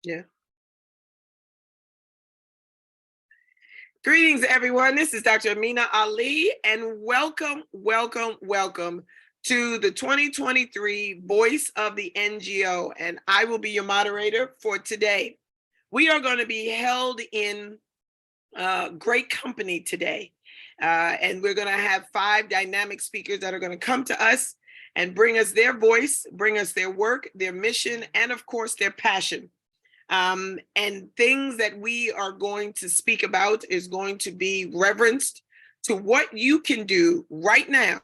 Yeah. Greetings, everyone. This is Dr. Amina Ali, and welcome, welcome, welcome to the 2023 Voice of the NGO. And I will be your moderator for today. We are going to be held in great company today. And we're going to have 5 dynamic speakers that are going to come to us and bring us their voice, bring us their work, their mission, and of course, their passion. And things that we are going to speak about is going to be referenced to what you can do right now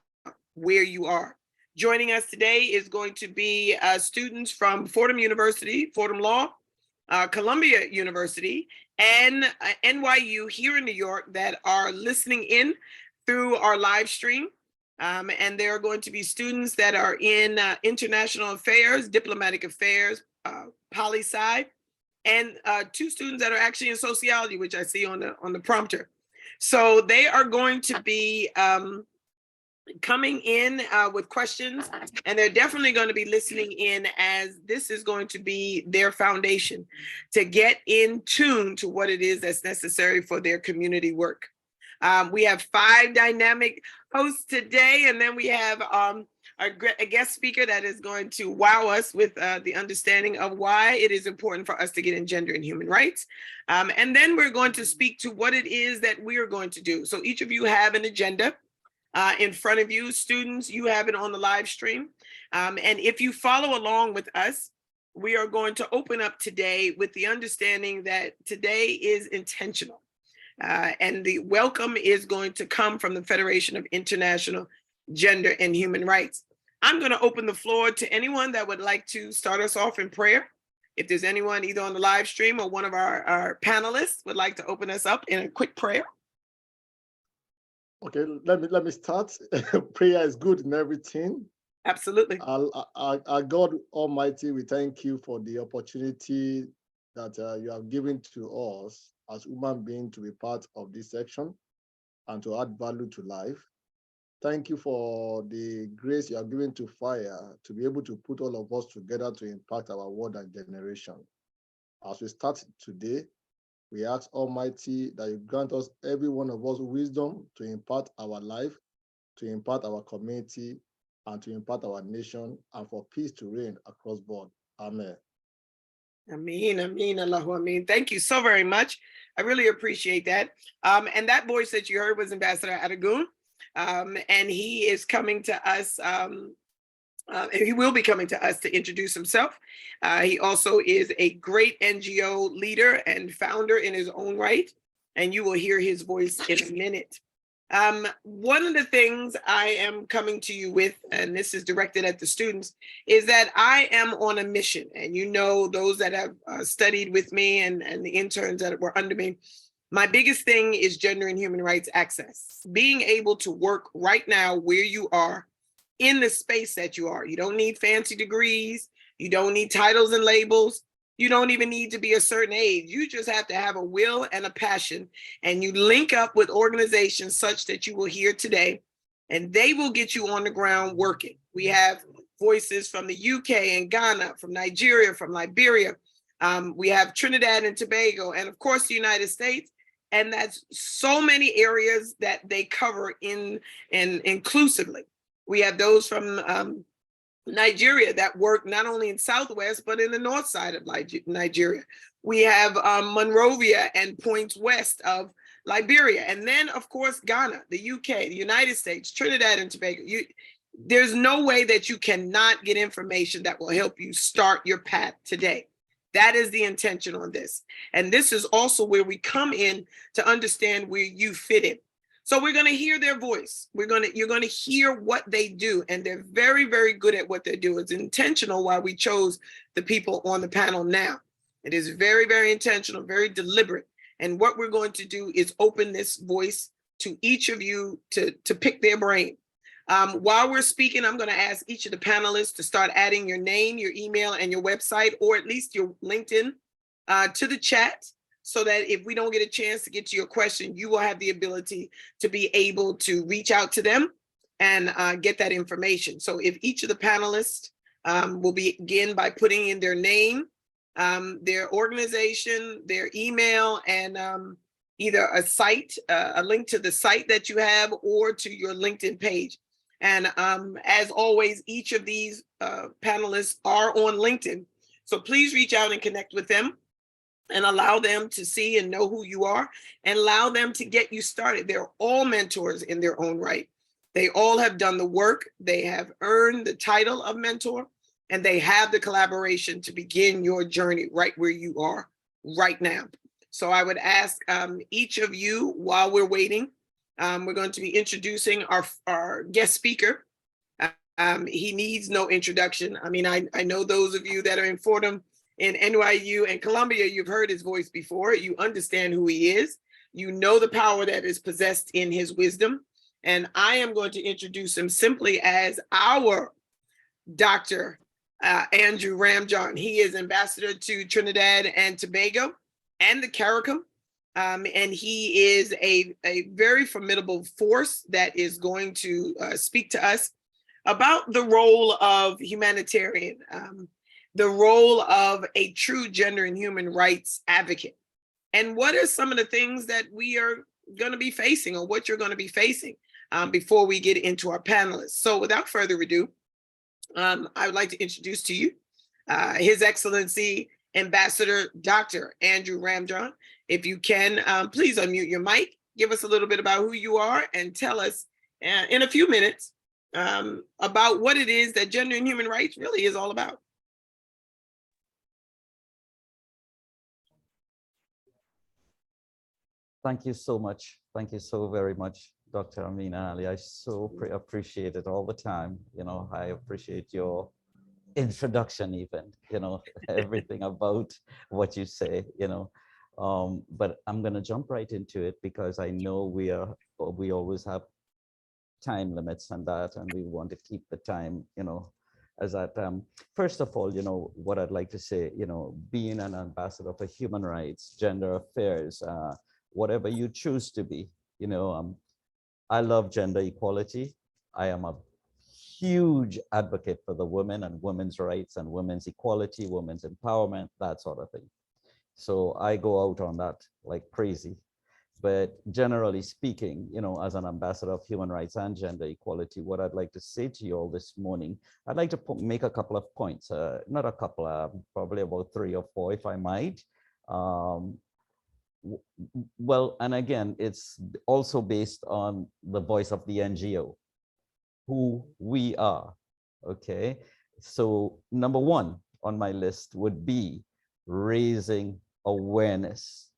where you are. Joining us today is going to be students from Fordham University, Fordham Law, Columbia University, and NYU here in New York that are listening in through our live stream. And there are going to be students that are in international affairs, diplomatic affairs, poli-sci, and 2 students that are actually in sociology, which I see on the prompter. So they are going to be coming in with questions, and they're definitely going to be listening in, as this is going to be their foundation to get in tune to what it is that's necessary for their community work. We have 5 dynamic hosts today, and then we have a guest speaker that is going to wow us with the understanding of why it is important for us to get in gender and human rights. And then we're going to speak to what it is that we are going to do. So each of you have an agenda in front of you. Students, you have it on the live stream. And if you follow along with us, we are going to open up today with the understanding that today is intentional. And the welcome is going to come from the Federation of International Gender and Human Rights. I'm going to open the floor to anyone that would like to start us off in prayer. If there's anyone either on the live stream or one of our panelists would like to open us up in a quick prayer. Okay, let me start. Prayer is good in everything. Absolutely. Our God Almighty, we thank you for the opportunity that you have given to us as human beings to be part of this section and to add value to life. Thank you for the grace you have given to FIRE to be able to put all of us together to impact our world and generation. As we start today, we ask Almighty that you grant us, every one of us, wisdom to impart our life, to impart our community, and to impart our nation, and for peace to reign across board. Amen. Ameen, ameen, Allahu ameen. Thank you so very much. I really appreciate that. And that voice that you heard was Ambassador Adegun. And he is coming to us. He will be coming to us to introduce himself. He also is a great NGO leader and founder in his own right, and you will hear his voice in a minute. One of the things I am coming to you with, and this is directed at the students, is that I am on a mission. And you know, those that have studied with me and the interns that were under me, my biggest thing is gender and human rights access. Being able to work right now where you are, in the space that you are. You don't need fancy degrees. You don't need titles and labels. You don't even need to be a certain age. You just have to have a will and a passion, and you link up with organizations such that you will hear today, and they will get you on the ground working. We have voices from the UK and Ghana, from Nigeria, from Liberia. We have Trinidad and Tobago, and of course the United States. And that's so many areas that they cover inclusively. We have those from Nigeria that work not only in Southwest, but in the north side of Nigeria. We have Monrovia and points west of Liberia. And then, of course, Ghana, the UK, the United States, Trinidad and Tobago. There's no way that you cannot get information that will help you start your path today. That is the intention on this. And this is also where we come in to understand where you fit in. So we're going to hear their voice. You're going to hear what they do. And they're very, very good at what they do. It's intentional why we chose the people on the panel now. It is very, very intentional, very deliberate. And what we're going to do is open this voice to each of you to pick their brain. While we're speaking, I'm going to ask each of the panelists to start adding your name, your email, and your website, or at least your LinkedIn to the chat, so that if we don't get a chance to get to your question, you will have the ability to be able to reach out to them and get that information. So if each of the panelists will begin by putting in their name, their organization, their email, and either a site, a link to the site that you have, or to your LinkedIn page. And as always, each of these panelists are on LinkedIn. So please reach out and connect with them and allow them to see and know who you are, and allow them to get you started. They're all mentors in their own right. They all have done the work. They have earned the title of mentor, and they have the collaboration to begin your journey right where you are right now. So I would ask each of you, while we're waiting, we're going to be introducing our guest speaker. He needs no introduction. I mean, I know those of you that are in Fordham, in NYU and Columbia, you've heard his voice before. You understand who he is. You know the power that is possessed in his wisdom. And I am going to introduce him simply as our Dr. Andrew Ramjohn. He is ambassador to Trinidad and Tobago and the CARICOM. And he is a very formidable force that is going to speak to us about the role of humanitarian, the role of a true gender and human rights advocate. And what are some of the things that we are going to be facing, or what you're going to be facing, before we get into our panelists. So without further ado, I would like to introduce to you His Excellency Ambassador Dr. Andrew Ramjohn. If you can, please unmute your mic, give us a little bit about who you are, and tell us in a few minutes about what it is that gender and human rights really is all about. Thank you so much. Thank you so very much, Dr. Amina Ali. I so appreciate it all the time. You know, I appreciate your introduction even, you know, everything about what you say, you know. But I'm going to jump right into it, because I know we always have time limits and that, and we want to keep the time, you know, as that. First of all, you know, what I'd like to say, you know, being an ambassador for human rights, gender affairs, whatever you choose to be, you know, I love gender equality. I am a huge advocate for the women and women's rights and women's equality, women's empowerment, that sort of thing. So I go out on that like crazy. But generally speaking, you know, as an ambassador of human rights and gender equality, what I'd like to say to you all this morning, I'd like to make a couple of points, not a couple, probably about 3 or 4, if I might. Well, and again, it's also based on the voice of the NGO, who we are, okay? So number 1 on my list would be raising awareness.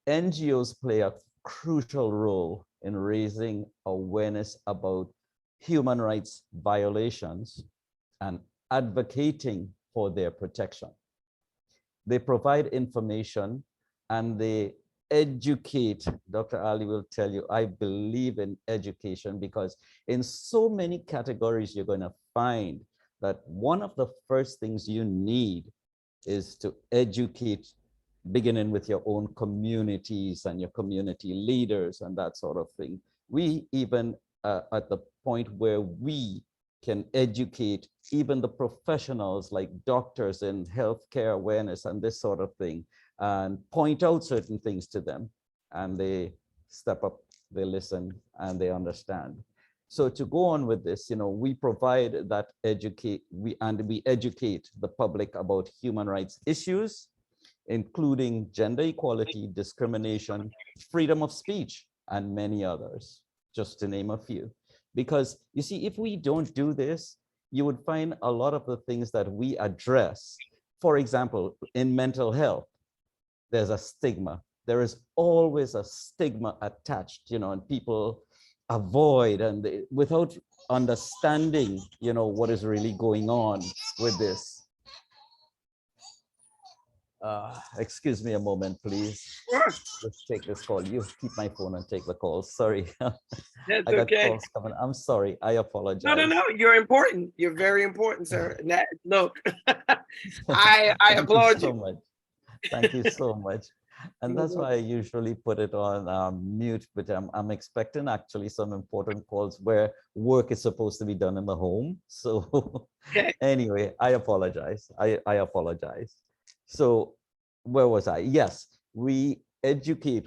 NGOs play a crucial role in raising awareness about human rights violations and advocating for their protection. They provide information and they educate. Dr. Ali will tell you, I believe in education, because in so many categories, you're going to find that one of the first things you need is to educate, beginning with your own communities and your community leaders and that sort of thing. We even at the point where we can educate even the professionals like doctors in healthcare awareness and this sort of thing, and point out certain things to them, and they step up, they listen, and they understand. So to go on with this, you know, we provide that we educate the public about human rights issues, including gender equality, discrimination, freedom of speech, and many others, just to name a few. Because you see, if we don't do this, you would find a lot of the things that we address, for example, in mental health, there's a stigma. There is always a stigma attached, you know, and people avoid, and without understanding, you know, what is really going on with this. Excuse me a moment, please. Sure. Let's take this call. You keep my phone and take the call. Sorry. That's I got okay. calls coming. I'm sorry. I apologize. No. You're important. You're very important, sir. And that, look, I Thank applaud you so you. much. Thank you so much. And that's why I usually put it on mute, but I'm expecting actually some important calls where work is supposed to be done in the home. So Okay. anyway, I apologize. I apologize. So where was I? Yes, we educate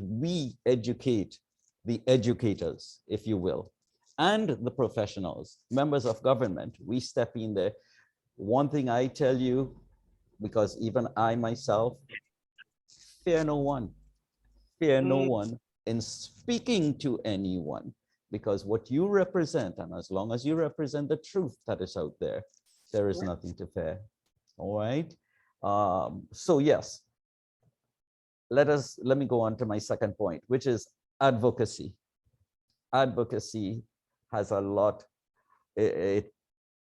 the educators, if you will, and the professionals, members of government. We step in there. One thing I tell you, because even I myself, fear no one, fear no Mm, one in speaking to anyone, because what you represent, and as long as you represent the truth that is out there, there is right. nothing to fear. All right. So yes, let me go on to my second point, which is advocacy. Advocacy has a lot, it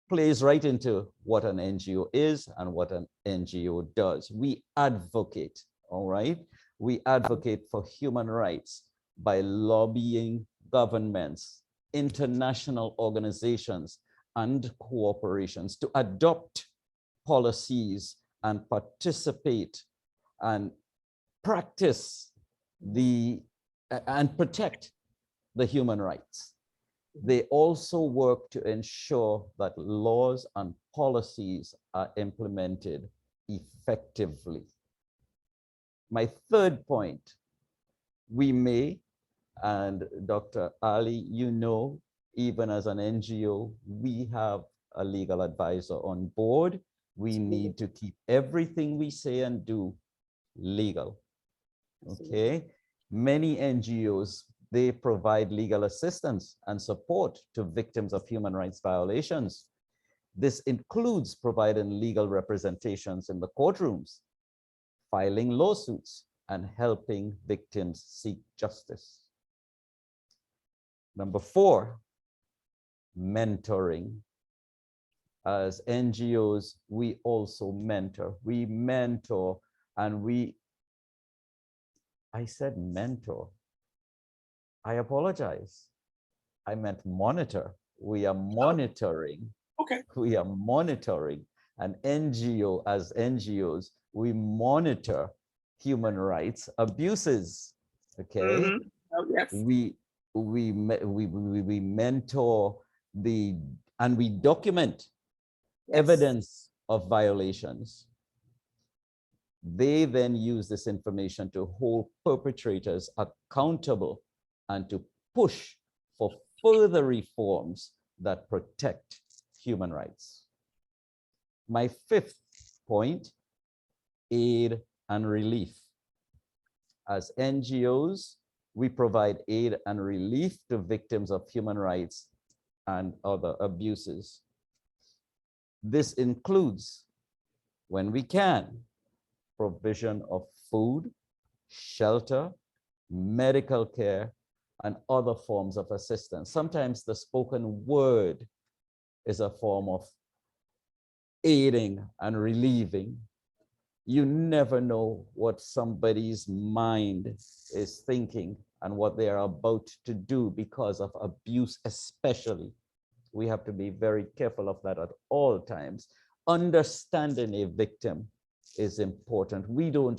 plays right into what an NGO is and what an NGO does. We advocate, all right? We advocate for human rights by lobbying governments, international organizations, and corporations to adopt policies and participate and practice and protect the human rights. They also work to ensure that laws and policies are implemented effectively. My third point, we may, and Dr. Ali, you know, even as an NGO, we have a legal advisor on board. We need to keep everything we say and do legal. Okay, many NGOs, they provide legal assistance and support to victims of human rights violations. This includes providing legal representations in the courtrooms, filing lawsuits, and helping victims seek justice. Number 4, mentoring. As NGOs, we also mentor. We mentor and I said mentor. I apologize. I meant monitor. We are monitoring. Okay. We are monitoring an NGO. As NGOs, we monitor human rights abuses. Okay. Mm-hmm. Oh, yes. We mentor and we document Yes. evidence of violations. They then use this information to hold perpetrators accountable and to push for further reforms that protect human rights. My 5th point, aid and relief. As NGOs, we provide aid and relief to victims of human rights and other abuses. This includes, when we can, provision of food, shelter, medical care, and other forms of assistance. Sometimes the spoken word is a form of aiding and relieving. You never know what somebody's mind is thinking and what they are about to do because of abuse, especially. We have to be very careful of that at all times. Understanding a victim is important. We don't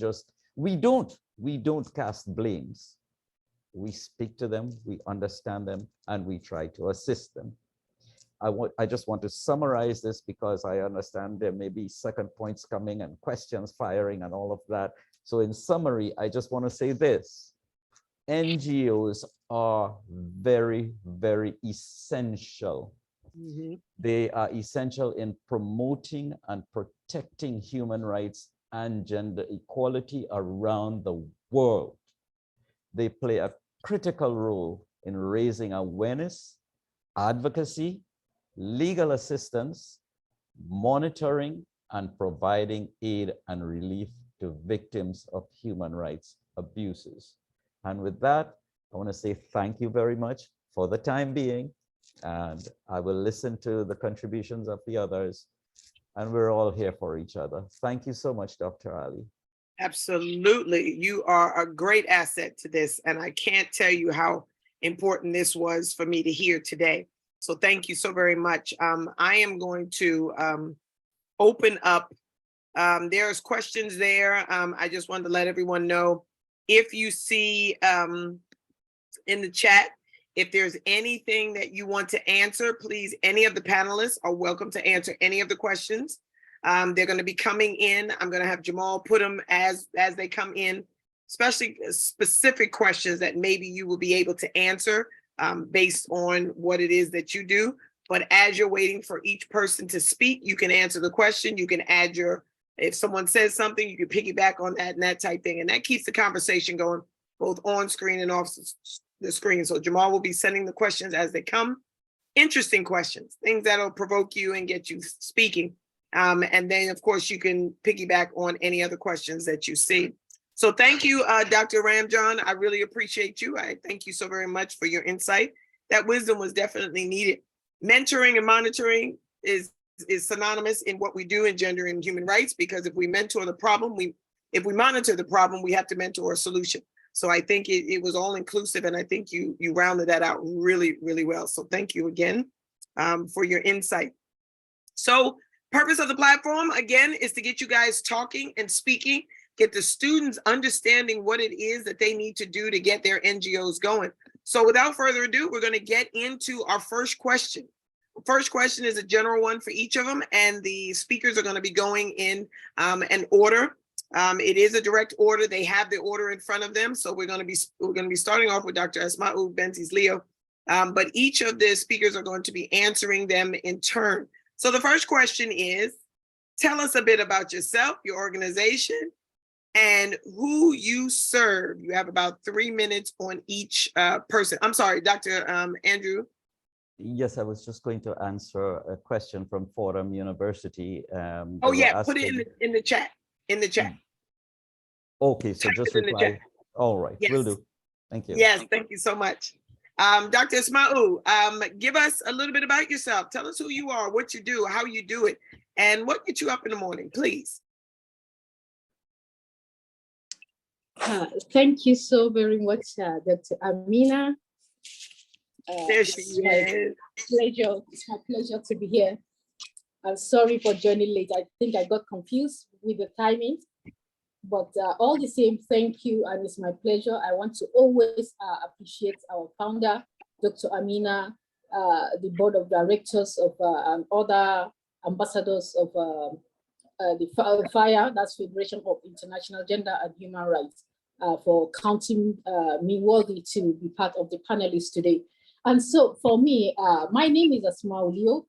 cast blames. We speak to them, we understand them, and we try to assist them. I just want to summarize this because I understand there may be second points coming and questions firing and all of that. So in summary, I just want to say this. NGOs are very, very essential. Mm-hmm. They are essential in promoting and protecting human rights and gender equality around the world. They play a critical role in raising awareness, advocacy, legal assistance, monitoring, and providing aid and relief to victims of human rights abuses. And with that, I want to say thank you very much for the time being, and I will listen to the contributions of the others, and we're all here for each other. Thank you so much, Dr. Ali. Absolutely. You are a great asset to this. And I can't tell you how important this was for me to hear today. So thank you so very much. I am going to open up. There's questions there. I just wanted to let everyone know, if you see in the chat, if there's anything that you want to answer, please, any of the panelists are welcome to answer any of the questions. They're going to be coming in. I'm going to have Jamal put them as they come in, especially specific questions that maybe you will be able to answer based on what it is that you do. But as you're waiting for each person to speak, you can answer the question. You can add if someone says something, you can piggyback on that and that type thing. And that keeps the conversation going both on screen and off the screen. So Jamal will be sending the questions as they come. Interesting questions, things that'll provoke you and get you speaking. And then, of course, you can piggyback on any other questions that you see. So thank you, Dr. Ramjan. I really appreciate you. I thank you so very much for your insight. That wisdom was definitely needed. Mentoring and monitoring is synonymous in what we do in gender and human rights, because if we mentor the problem, if we monitor the problem, we have to mentor a solution. So I think it was all inclusive, and I think you rounded that out really, really well. So thank you again for your insight. So purpose of the platform, again, is to get you guys talking and speaking, get the students understanding what it is that they need to do to get their NGOs going. So without further ado, we're going to get into our first question. First question is a general one for each of them, and the speakers are going to be going in an order. It is a direct order. They have the order in front of them. So we're going to be starting off with Dr. Asma'u Benzies Leo, but each of the speakers are going to be answering them in turn. So the first question is, tell us a bit about yourself, your organization, and who you serve. You have about 3 minutes on each person. I'm sorry, Dr. Andrew. Yes, I was just going to answer a question from Fordham University. Oh yeah, put it in the chat. In the chat. Okay, so just reply. All right, yes. Will do. Thank you. Yes, thank you so much. Dr. Asma'u, give us a little bit about yourself. Tell us who you are, what you do, how you do it, and what gets you up in the morning, please. Thank you so very much, Dr. Amina. There she is. It's my pleasure to be here. I'm sorry for joining late. I think I got confused with the timing, but all the same, thank you, and it's my pleasure. I want to always appreciate our founder, Dr. Amina, the board of directors of and other ambassadors of the FIRE, that's Federation of International Gender and Human Rights, for counting me worthy to be part of the panelists today. And so for me, my name is Asma'u Leo.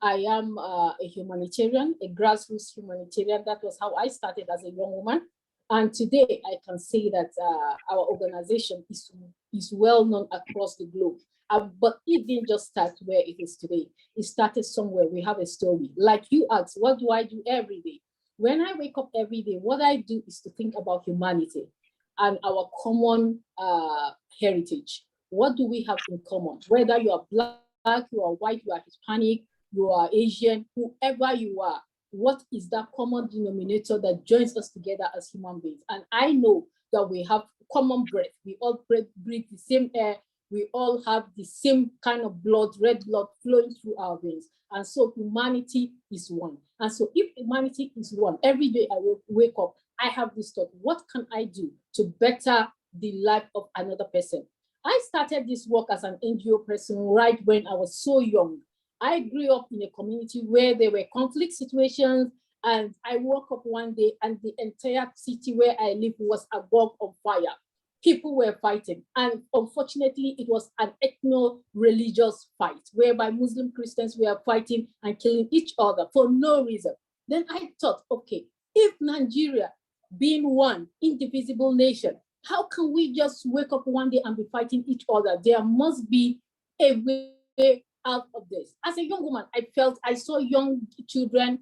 I am a humanitarian, a grassroots humanitarian. That was how I started as a young woman. And today I can say that our organization is well known across the globe. But it didn't just start where it is today. It started somewhere. We have a story. Like you asked, what do I do every day? When I wake up every day, what I do is to think about humanity and our common heritage. What do we have in common? Whether you are Black, you are white, you are Hispanic, you are Asian, whoever you are, what is that common denominator that joins us together as human beings? And I know that we have common breath. We all breathe the same air. We all have the same kind of blood, red blood flowing through our veins. And so humanity is one. And so if humanity is one, every day I wake up, I have this thought, what can I do to better the life of another person? I started this work as an NGO person right when I was so young. I grew up in a community where there were conflict situations, and I woke up one day and the entire city where I live was agog on fire. People were fighting, and unfortunately it was an ethno-religious fight whereby Muslim Christians were fighting and killing each other for no reason. Then I thought, okay, if Nigeria being one indivisible nation, how can we just wake up one day and be fighting each other? There must be a way out of this. As a young woman, I saw young children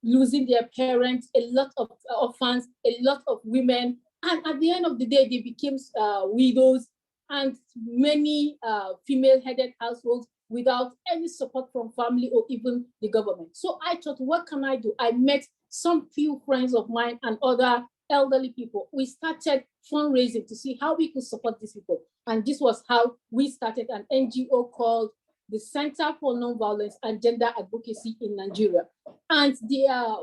losing their parents, a lot of orphans, a lot of women, and at the end of the day, they became widows and many female-headed households without any support from family or even the government. So I thought, what can I do? I met some few friends of mine and other elderly people. We started fundraising to see how we could support these people. And this was how we started an NGO called the Center for Nonviolence and Gender Advocacy in Nigeria. And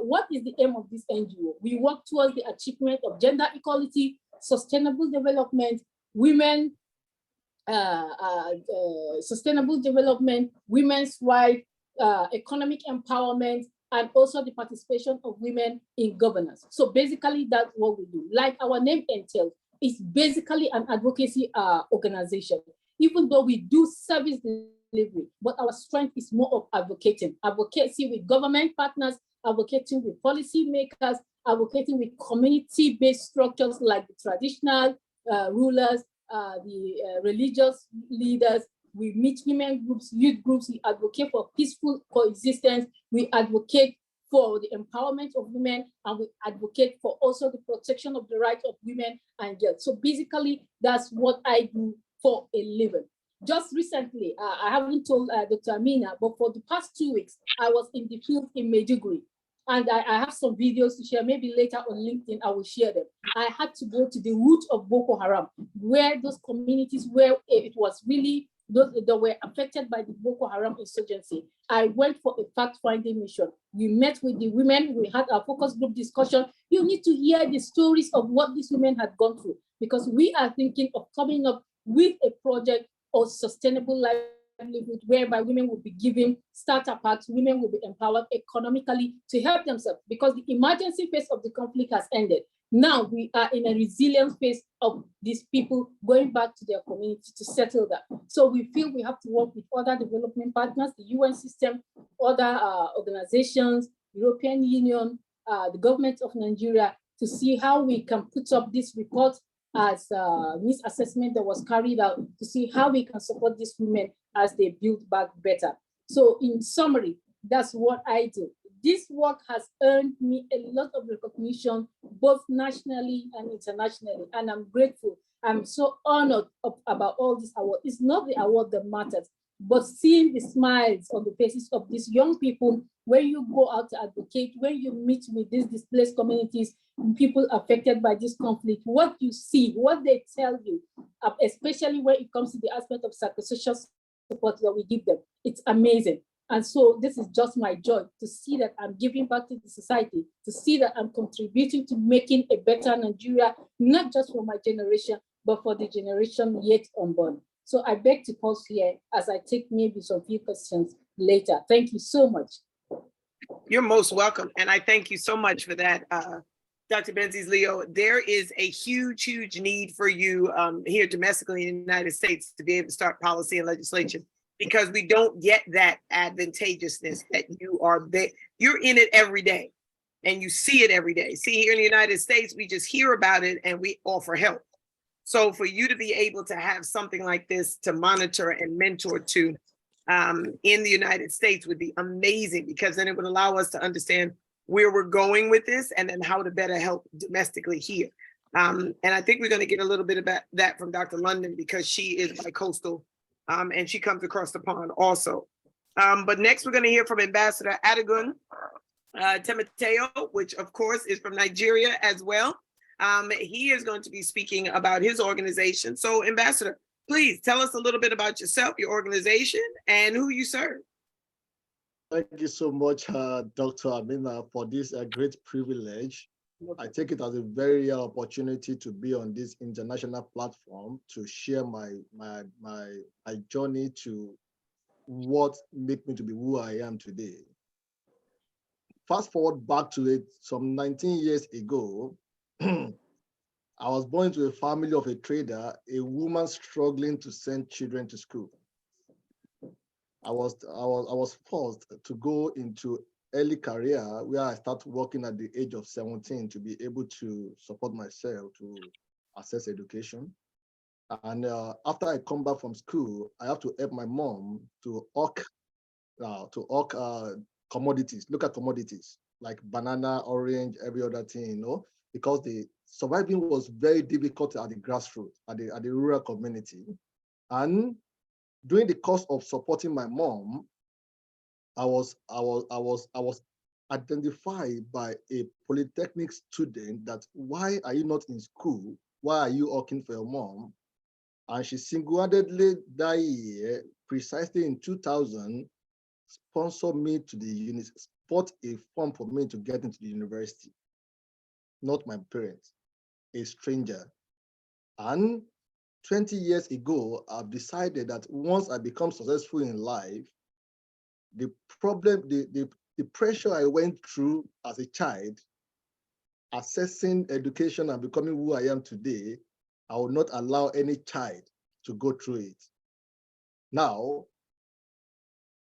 what is the aim of this NGO? We work towards the achievement of gender equality, sustainable development, women, sustainable development, women's rights, economic empowerment, and also the participation of women in governance. So basically, that's what we do. Like our name entails, it's basically an advocacy organization, even though we do service delivery, but our strength is more of advocacy with government partners, advocating with policymakers, advocating with community-based structures like the traditional rulers, the religious leaders. We meet women groups, youth groups. We advocate for peaceful coexistence. We advocate for the empowerment of women, and we advocate for also the protection of the rights of women and girls. So basically, that's what I do for a living. Just recently, I haven't told Dr. Amina, but for the past 2 weeks, I was in the field in Maiduguri. And I have some videos to share. Maybe later on LinkedIn, I will share them. I had to go to the root of Boko Haram, where those communities, where it was really those that were affected by the Boko Haram insurgency. I went for a fact-finding mission. We met with the women. We had a focus group discussion. You need to hear the stories of what these women had gone through, because we are thinking of coming up with a project of sustainable livelihood whereby women will be given starter packs, women will be empowered economically to help themselves, because the emergency phase of the conflict has ended. Now we are in a resilience phase of these people going back to their community to settle that. So we feel we have to work with other development partners, the UN system, other organizations, European Union, the government of Nigeria, to see how we can put up this report as this assessment that was carried out, to see how we can support these women as they build back better. So in summary, that's what I do. This work has earned me a lot of recognition, both nationally and internationally, and I'm grateful. I'm so honored about all these awards. It's not the award that matters, but seeing the smiles on the faces of these young people when you go out to advocate, when you meet with these displaced communities, people affected by this conflict, what you see, what they tell you, especially when it comes to the aspect of psychosocial support that we give them, it's amazing. And so this is just my joy to see that I'm giving back to the society, to see that I'm contributing to making a better Nigeria, not just for my generation, but for the generation yet unborn. So I beg to pause here as I take maybe some few questions later. Thank you so much. You're most welcome. And I thank you so much for that, Dr. Benzies Leo. There is a huge, huge need for you here domestically in the United States to be able to start policy and legislation, because we don't get that advantageousness that you are there. You're in it every day and you see it every day. See, here in the United States, we just hear about it and we offer help. So for you to be able to have something like this to monitor and mentor to in the United States would be amazing, because then it would allow us to understand where we're going with this and then how to better help domestically here. And I think we're going to get a little bit about that from Dr. London, because she is bi-coastal and she comes across the pond also. But next we're going to hear from Ambassador Adegun Timoteo, which of course is from Nigeria as well. He is going to be speaking about his organization. So Ambassador, please tell us a little bit about yourself, your organization, and who you serve. Thank you so much, Dr. Amina, for this great privilege. I take it as a very rare opportunity to be on this international platform to share my journey to what made me to be who I am today. Fast forward back to it, some 19 years ago, I was born into a family of a trader, a woman struggling to send children to school. I was forced to go into early career where I started working at the age of 17 to be able to support myself to access education. And after I come back from school, I have to help my mom to hawk commodities, local commodities like banana, orange, every other thing, you know, because the surviving was very difficult at the grassroots, at the rural community. And during the course of supporting my mom, I was identified by a polytechnic student that, why are you not in school? Why are you working for your mom? And she single-handedly that year, precisely in 2000, sponsored me to the university, bought a form for me to get into the university. Not my parents, a stranger. And 20 years ago, I've decided that once I become successful in life, the the pressure I went through as a child, assessing education and becoming who I am today, I will not allow any child to go through it. Now,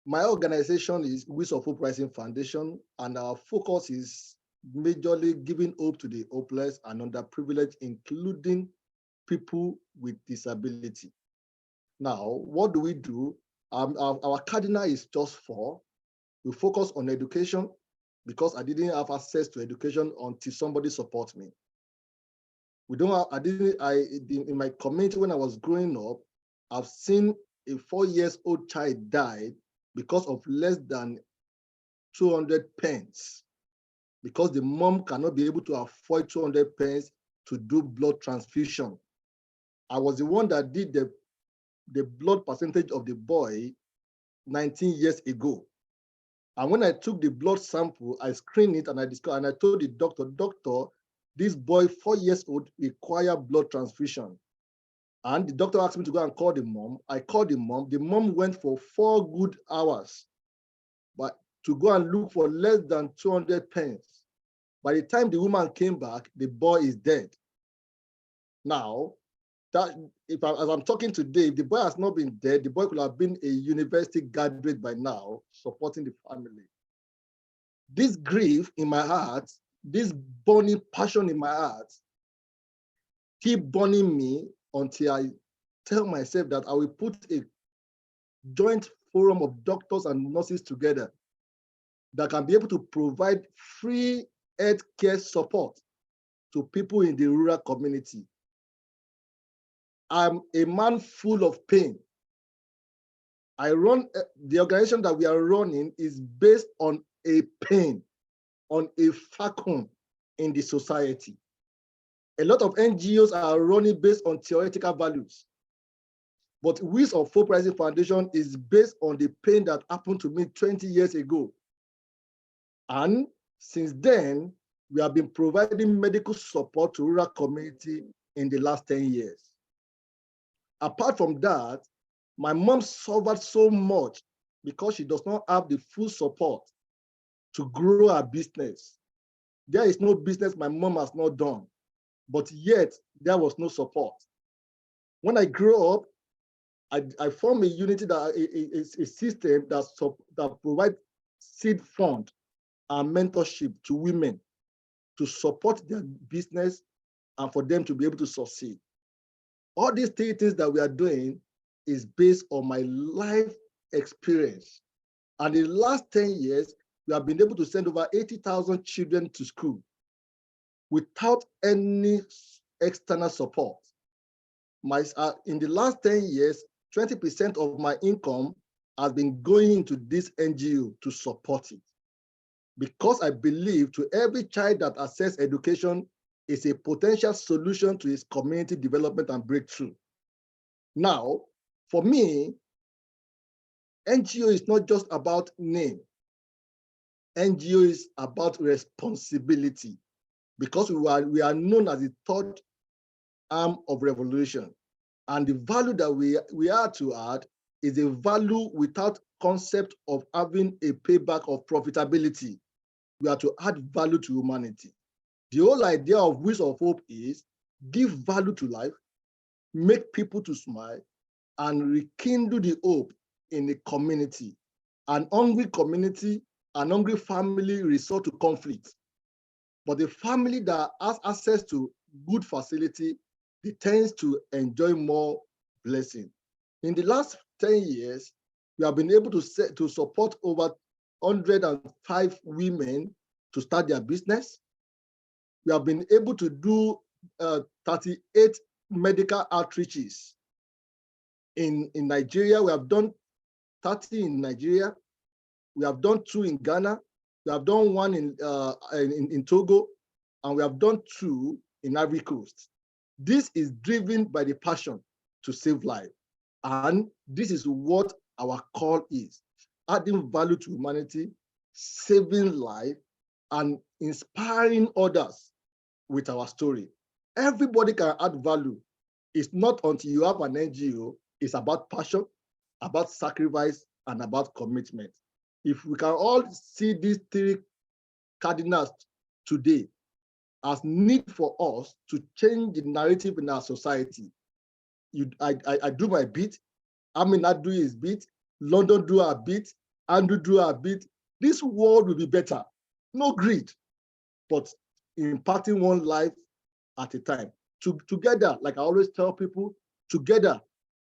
my organization is Wheels of Hope Rising Foundation, and our focus is majorly giving hope to the hopeless and underprivileged, including people with disability. Now, what do we do? Our cardinal is just 4. We focus on education because I didn't have access to education until somebody support me. We don't have, in my community when I was growing up, I've seen a 4-year-old child died because of less than 200 pence, because the mom cannot be able to afford 200 pence to do blood transfusion. I was the one that did the blood percentage of the boy 19 years ago. And when I took the blood sample, I screened it and I discovered, and I told the doctor, this boy, 4 years old, require blood transfusion. And the doctor asked me to go and call the mom. I called the mom. The mom went for 4 good hours, but to go and look for less than 200 pence. By the time the woman came back, the boy is dead. Now, as I'm talking today, if the boy has not been dead, the boy could have been a university graduate by now, supporting the family. This grief in my heart, this burning passion in my heart, keep burning me until I tell myself that I will put a joint forum of doctors and nurses together that can be able to provide free healthcare support to people in the rural community. I'm a man full of pain. The organization that we are running is based on a pain, on a vacuum in the society. A lot of NGOs are running based on theoretical values. But Wheels of Hope Rising Foundation is based on the pain that happened to me 20 years ago. And since then, we have been providing medical support to rural community in the last 10 years. Apart from that, my mom suffered so much because she does not have the full support to grow her business. There is no business my mom has not done, but yet there was no support. When I grew up, I formed a unity, a system that provides seed fund and mentorship to women to support their business and for them to be able to succeed. All these 3 things that we are doing is based on my life experience. And in the last 10 years, we have been able to send over 80,000 children to school without any external support. In the last 10 years, 20% of my income has been going into this NGO to support it. Because I believe to every child that accesses education is a potential solution to his community development and breakthrough. Now, for me, NGO is not just about name. NGO is about responsibility, because we are known as the 3rd arm of revolution. And the value that we are to add is a value without concept of having a payback of profitability. We are to add value to humanity. The whole idea of Wheels of Hope is give value to life, make people to smile, and rekindle the hope in the community. An hungry community, an hungry family resort to conflict. But the family that has access to good facility, they tends to enjoy more blessing. In the last 10 years, we have been able to support over 105 women to start their business. We have been able to do 38 medical outreaches in Nigeria. We have done 30 in Nigeria. We have done 2 in Ghana. We have done 1 in Togo, and we have done 2 in Ivory Coast. This is driven by the passion to save life. And this is what our call is: adding value to humanity, saving life, and inspiring others with our story. Everybody can add value. It's not until you have an NGO, it's about passion, about sacrifice, and about commitment. If we can all see these three cardinals today as need for us to change the narrative in our society, I do my bit, Amina do his bit, London do our bit, Andrew do our bit. This world will be better. No greed, but impacting one life at a time. Together, like I always tell people, together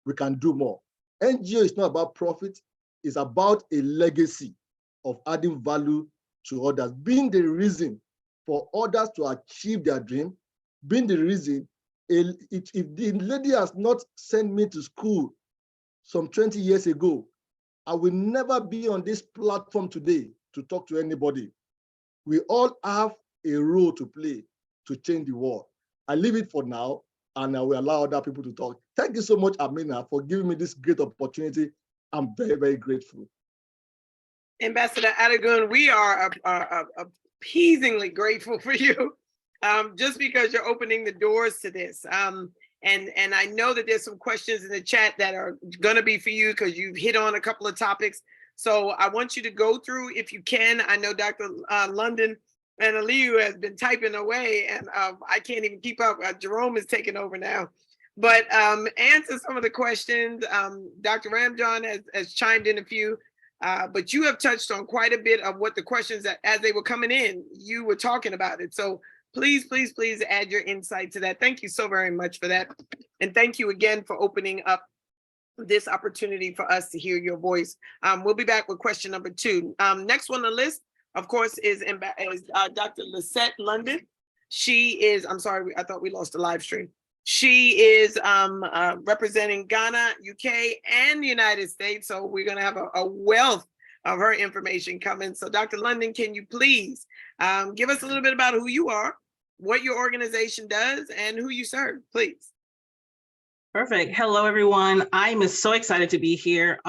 we can do more. NGO is not about profit, it's about a legacy of adding value to others, being the reason for others to achieve their dream, being the reason. If the lady has not sent me to school some 20 years ago, I will never be on this platform today to talk to anybody. We all have a role to play to change the world. I leave it for now, and I will allow other people to talk. Thank you so much, Amina, for giving me this great opportunity. I'm very, very grateful. Ambassador Adegun, we are appeasingly grateful for you, just because you're opening the doors to this. And I know that there's some questions in the chat that are going to be for you because you've hit on a couple of topics. So I want you to go through if you can. I know Dr. London and Aliyu has been typing away, and I can't even keep up. Jerome is taking over now. But answer some of the questions. Dr. Ramjohn has chimed in a few. But you have touched on quite a bit of what the questions that as they were coming in, you were talking about it. So please, please, please add your insight to that. Thank you so very much for that. And thank you again for opening up this opportunity for us to hear your voice. We'll be back with question number 2. Next on the list, of course, is Dr. Lisette London. She is, I'm sorry, I thought we lost the live stream. She is representing Ghana, UK, and the United States. So we're going to have a wealth of her information coming. So Dr. London, can you please give us a little bit about who you are, what your organization does, and who you serve, please? Perfect. Hello, everyone. I'm so excited to be here.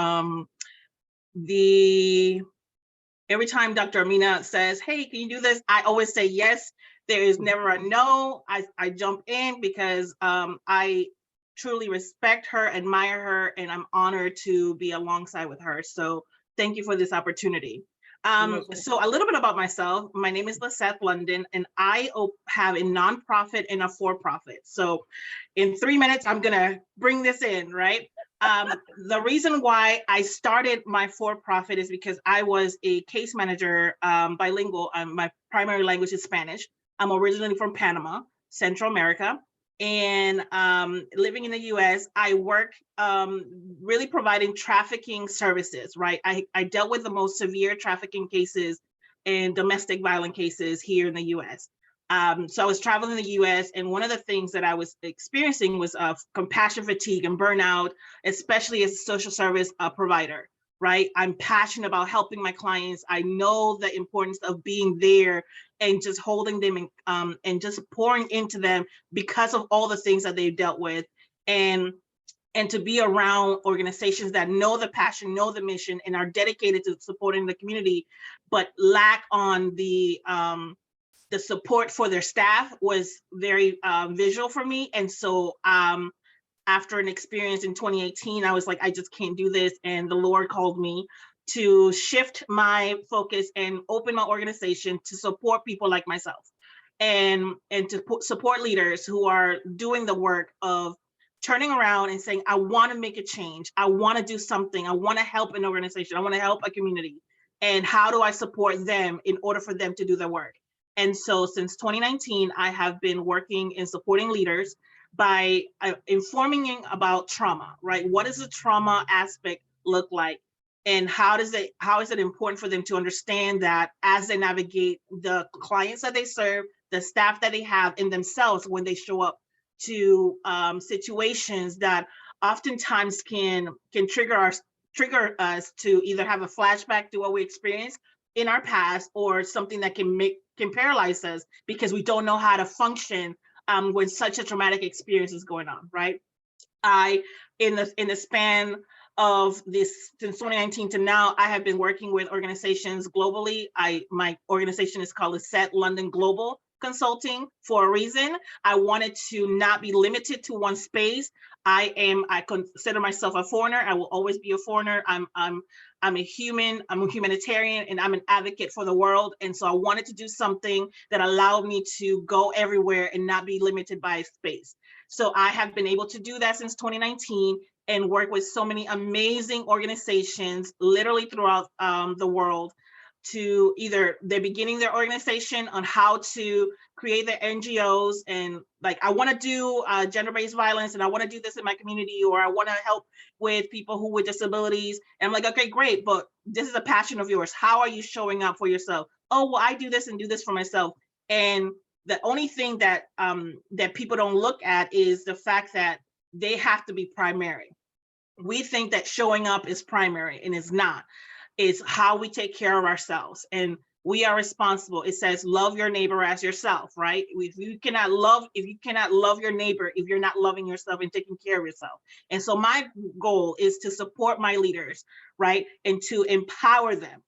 Every time Dr. Amina says, hey, can you do this? I always say yes. There is never a no. I jump in because I truly respect her, admire her, and I'm honored to be alongside with her. So thank you for this opportunity. So a little bit about myself. My name is Lisette London, and I have a nonprofit and a for-profit. So in 3 minutes, I'm gonna bring this in, right? The reason why I started my for-profit is because I was a case manager, bilingual. My primary language is Spanish. I'm originally from Panama, Central America. And living in the US, I work really providing trafficking services, right? I dealt with the most severe trafficking cases and domestic violence cases here in the US. So I was traveling in the US, and one of the things that I was experiencing was compassion fatigue and burnout, especially as a social service provider, right? I'm passionate about helping my clients. I know the importance of being there and just holding them and just pouring into them because of all the things that they've dealt with, and to be around organizations that know the passion, know the mission, and are dedicated to supporting the community, but lack on the support for their staff was very visual for me. And so after an experience in 2018, I was like, I just can't do this. And the Lord called me to shift my focus and open my organization to support people like myself, and to support leaders who are doing the work of turning around and saying, I want to make a change. I want to do something. I want to help an organization. I want to help a community. And how do I support them in order for them to do their work? And so since 2019, I have been working in supporting leaders by informing about trauma, right? What does the trauma aspect look like? And how is it important for them to understand that as they navigate the clients that they serve, the staff that they have, in themselves when they show up to situations that oftentimes can trigger us to either have a flashback to what we experienced in our past, or something that can paralyze us because we don't know how to function when such a traumatic experience is going on, right? In the span of this, since 2019 to now, I have been working with organizations globally. My organization is called Lisette London Global. consulting for a reason. I wanted to not be limited to one space. I consider myself a foreigner. I will always be a foreigner. I'm a human, I'm a humanitarian, and I'm an advocate for the world. And so I wanted to do something that allowed me to go everywhere and not be limited by space. So I have been able to do that since 2019 and work with so many amazing organizations literally throughout the world, to either they're beginning their organization on how to create their NGOs, and like, I want to do gender-based violence, and I want to do this in my community, or I want to help with people who with disabilities. And I'm like, okay, great, but this is a passion of yours. How are you showing up for yourself? Oh, well, I do this and do this for myself. And the only thing that that people don't look at is the fact that they have to be primary. We think that showing up is primary, and it's not. Is how we take care of ourselves, and we are responsible. It says love your neighbor as yourself, right? If you cannot love your neighbor if you're not loving yourself and taking care of yourself. And so my goal is to support my leaders, right, and to empower them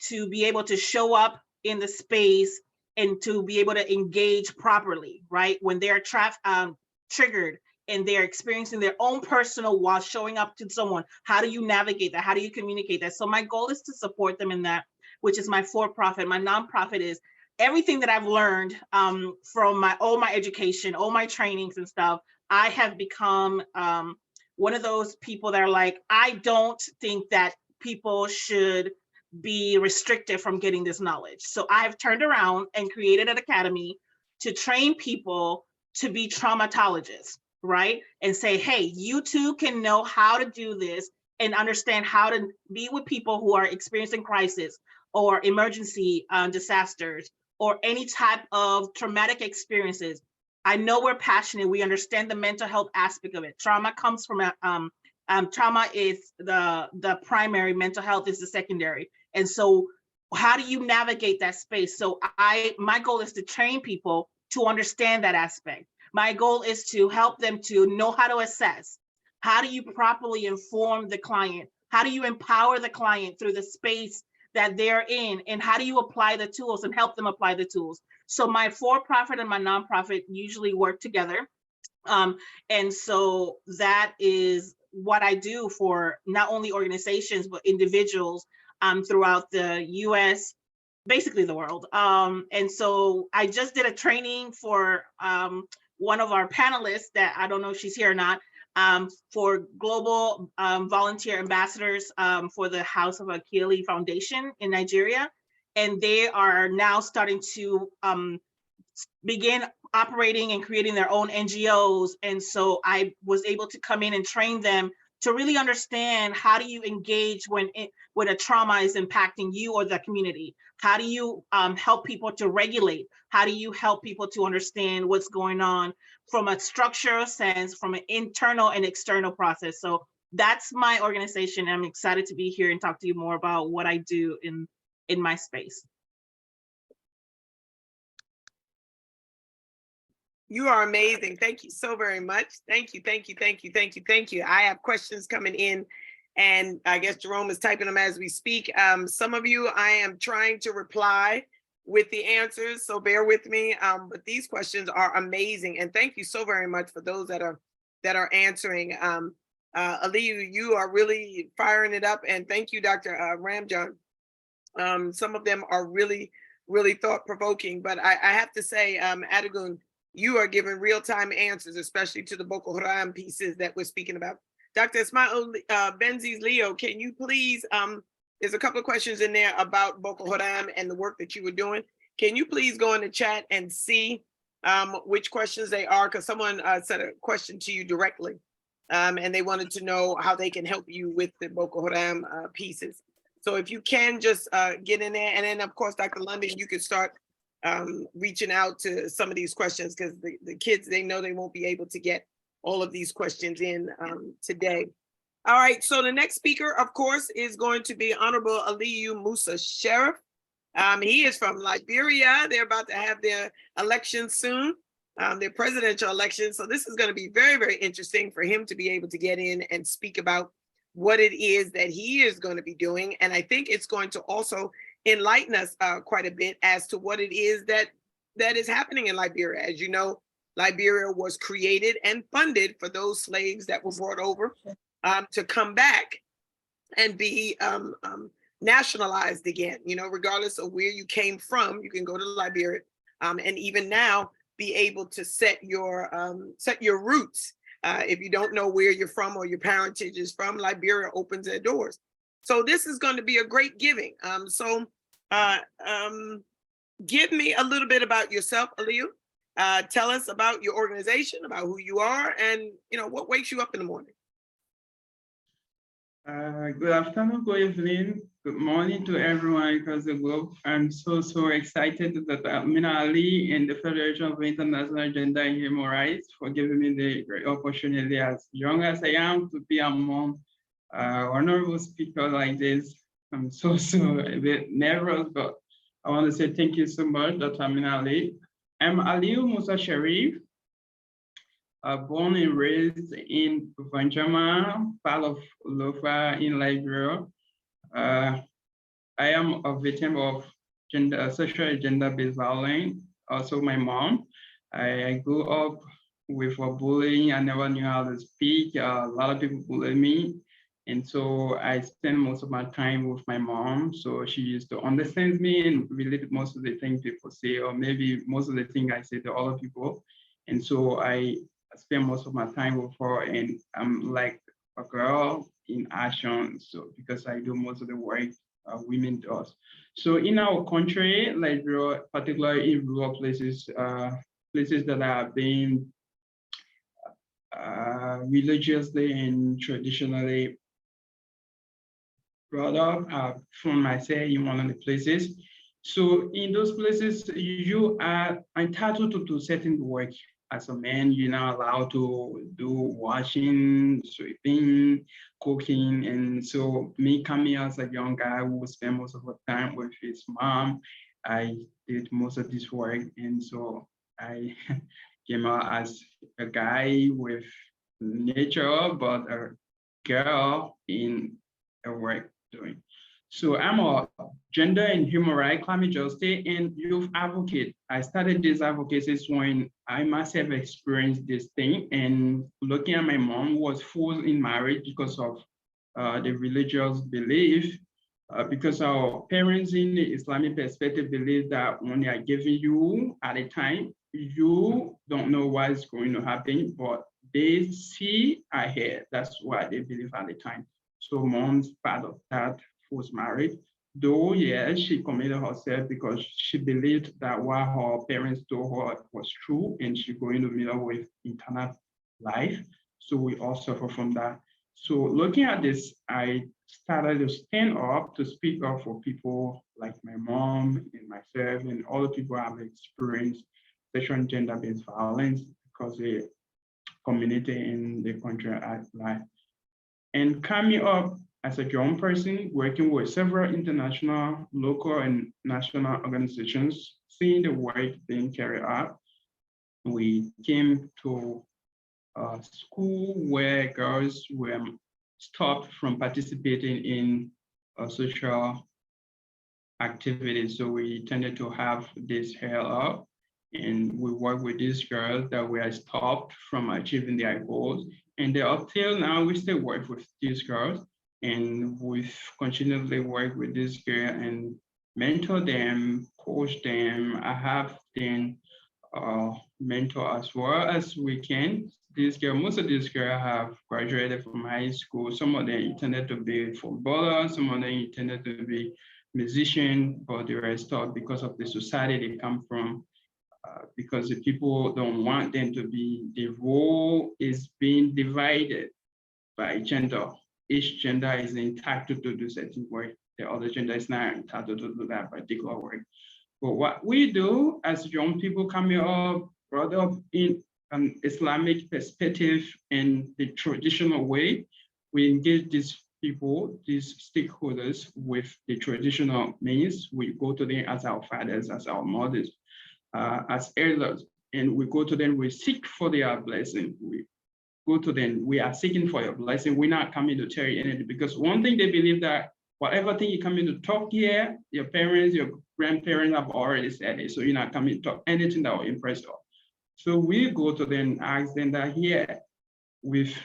to be able to show up in the space and to be able to engage properly, right, when they're triggered and they're experiencing their own personal while showing up to someone. How do you navigate that? How do you communicate that? So my goal is to support them in that, which is my for-profit. My nonprofit is everything that I've learned from all my education, all my trainings and stuff. I have become one of those people that are like, I don't think that people should be restricted from getting this knowledge. So I have turned around and created an academy to train people to be traumatologists, right? And say, hey, you too can know how to do this and understand how to be with people who are experiencing crisis or emergency disasters or any type of traumatic experiences. I know we're passionate. We understand the mental health aspect of it. Trauma comes from trauma is the primary, mental health is the secondary. And so how do you navigate that space? So my goal is to train people to understand that aspect. My goal is to help them to know how to assess. How do you properly inform the client? How do you empower the client through the space that they're in? And how do you apply the tools and help them apply the tools? So my for-profit and my nonprofit usually work together. And so that is what I do for not only organizations, but individuals throughout the US, basically the world. And so I just did a training for one of our panelists that I don't know if she's here or not, for global volunteer ambassadors for the House of Akili Foundation in Nigeria. And they are now starting to begin operating and creating their own NGOs. And so I was able to come in and train them to really understand how do you engage when a trauma is impacting you or the community? How do you help people to regulate? How do you help people to understand what's going on from a structural sense, from an internal and external process? So that's my organization. I'm excited to be here and talk to you more about what I do in my space. You are amazing. Thank you so very much. Thank you, thank you, thank you, thank you, thank you. I have questions coming in, and I guess Jerome is typing them as we speak. Some of you, I am trying to reply with the answers, so bear with me. But these questions are amazing, and thank you so very much for those that are answering. Aliyu, you are really firing it up, and thank you, Dr. Ramjan. Some of them are really, really thought-provoking, but I have to say, Adegun, you are giving real-time answers, especially to the Boko Haram pieces that we're speaking about. Dr. Ismail Benzies Leo, can you please, there's a couple of questions in there about Boko Haram and the work that you were doing. Can you please go in the chat and see which questions they are? Because someone said a question to you directly, and they wanted to know how they can help you with the Boko Haram pieces. So if you can just get in there, and then of course, Dr. London, you can start reaching out to some of these questions, because the kids, they know they won't be able to get all of these questions in today. All right, so the next speaker, of course, is going to be Honorable Aliyu Musa Sheriff. He is from Liberia. They're about to have their election soon, their presidential election. So this is going to be very, very interesting for him to be able to get in and speak about what it is that he is going to be doing. And I think it's going to also enlighten us quite a bit as to what it is that that is happening in Liberia. As you know, Liberia was created and funded for those slaves that were brought over to come back and be nationalized again. You know, regardless of where you came from, you can go to Liberia, and even now be able to set your roots. If you don't know where you're from or your parentage is from, Liberia opens their doors. So this is going to be a great giving. Give me a little bit about yourself, Aliu. Tell us about your organization, about who you are, and what wakes you up in the morning. Good afternoon, good evening, good morning to everyone across the globe. I'm so excited that Amina Ali and the Federation of International Gender and Human Rights for giving me the great opportunity, as young as I am, to be among honorable speakers like this. I'm so a bit nervous, but I want to say thank you so much, Dr. Amina Ali. I'm Aliu Musa Sharif. Born and raised in Vanjama, part of Lofa in Liberia. I am a victim of social gender-based violence. Also, my mom. I grew up with bullying. I never knew how to speak. A lot of people bullied me. And so I spent most of my time with my mom. So she used to understand me and relate most of the things people say, or maybe most of the things I say to other people. And so I spend most of my time with her, and I'm like a girl in action. So because I do most of the work women do. So in our country, like particularly in rural places, places that are being religiously and traditionally brought up, from myself in one of the places. So in those places, you are entitled to do certain work. As a man, you're not allowed to do washing, sweeping, cooking. And so me coming as a young guy who would spend most of the time with his mom, I did most of this work. And so I came out as a guy with nature, but a girl in a work doing. So I'm a gender and human rights, climate justice, and youth advocate. I started these advocacies when I myself experienced this thing, and looking at my mom who was forced in marriage because of the religious belief, because our parents in the Islamic perspective believe that when they are giving you at a time, you don't know what is going to happen, but they see ahead. That's what they believe at the time. So mom's part of that was married, though yes, she committed herself because she believed that what her parents told her was true, and she's going to meet up with eternal life. So we all suffer from that. So looking at this, I started to stand up to speak up for people like my mom and myself and all the people who have experienced sexual and gender-based violence because the community in the country at large. And coming up as a young person, working with several international, local, and national organizations, seeing the work being carried out, we came to a school where girls were stopped from participating in social activities. So we tended to have this held up, and we work with these girls that were stopped from achieving their goals. And up till now, we still work with these girls, and we've continually worked with these girls and mentor them, coach them. I have been mentor as well as we can. Most of these girls have graduated from high school. Some of them intended to be footballers, some of them intended to be musicians, but they were stopped because of the society they come from. Because the people don't want them to be, the role is being divided by gender. Each gender is entitled to do certain work. The other gender is not entitled to do that particular work. But what we do as young people coming up, brought up in an Islamic perspective and the traditional way, we engage these people, these stakeholders with the traditional means. We go to them as our fathers, as our mothers, as elders, and we go to them, we seek for their blessing. We go to them, we are seeking for your blessing. We're not coming to tell you anything, because one thing they believe that whatever thing you come in to talk here, your parents, your grandparents have already said it. So you're not coming to talk anything that will impress us. So we go to them and ask them that here, we've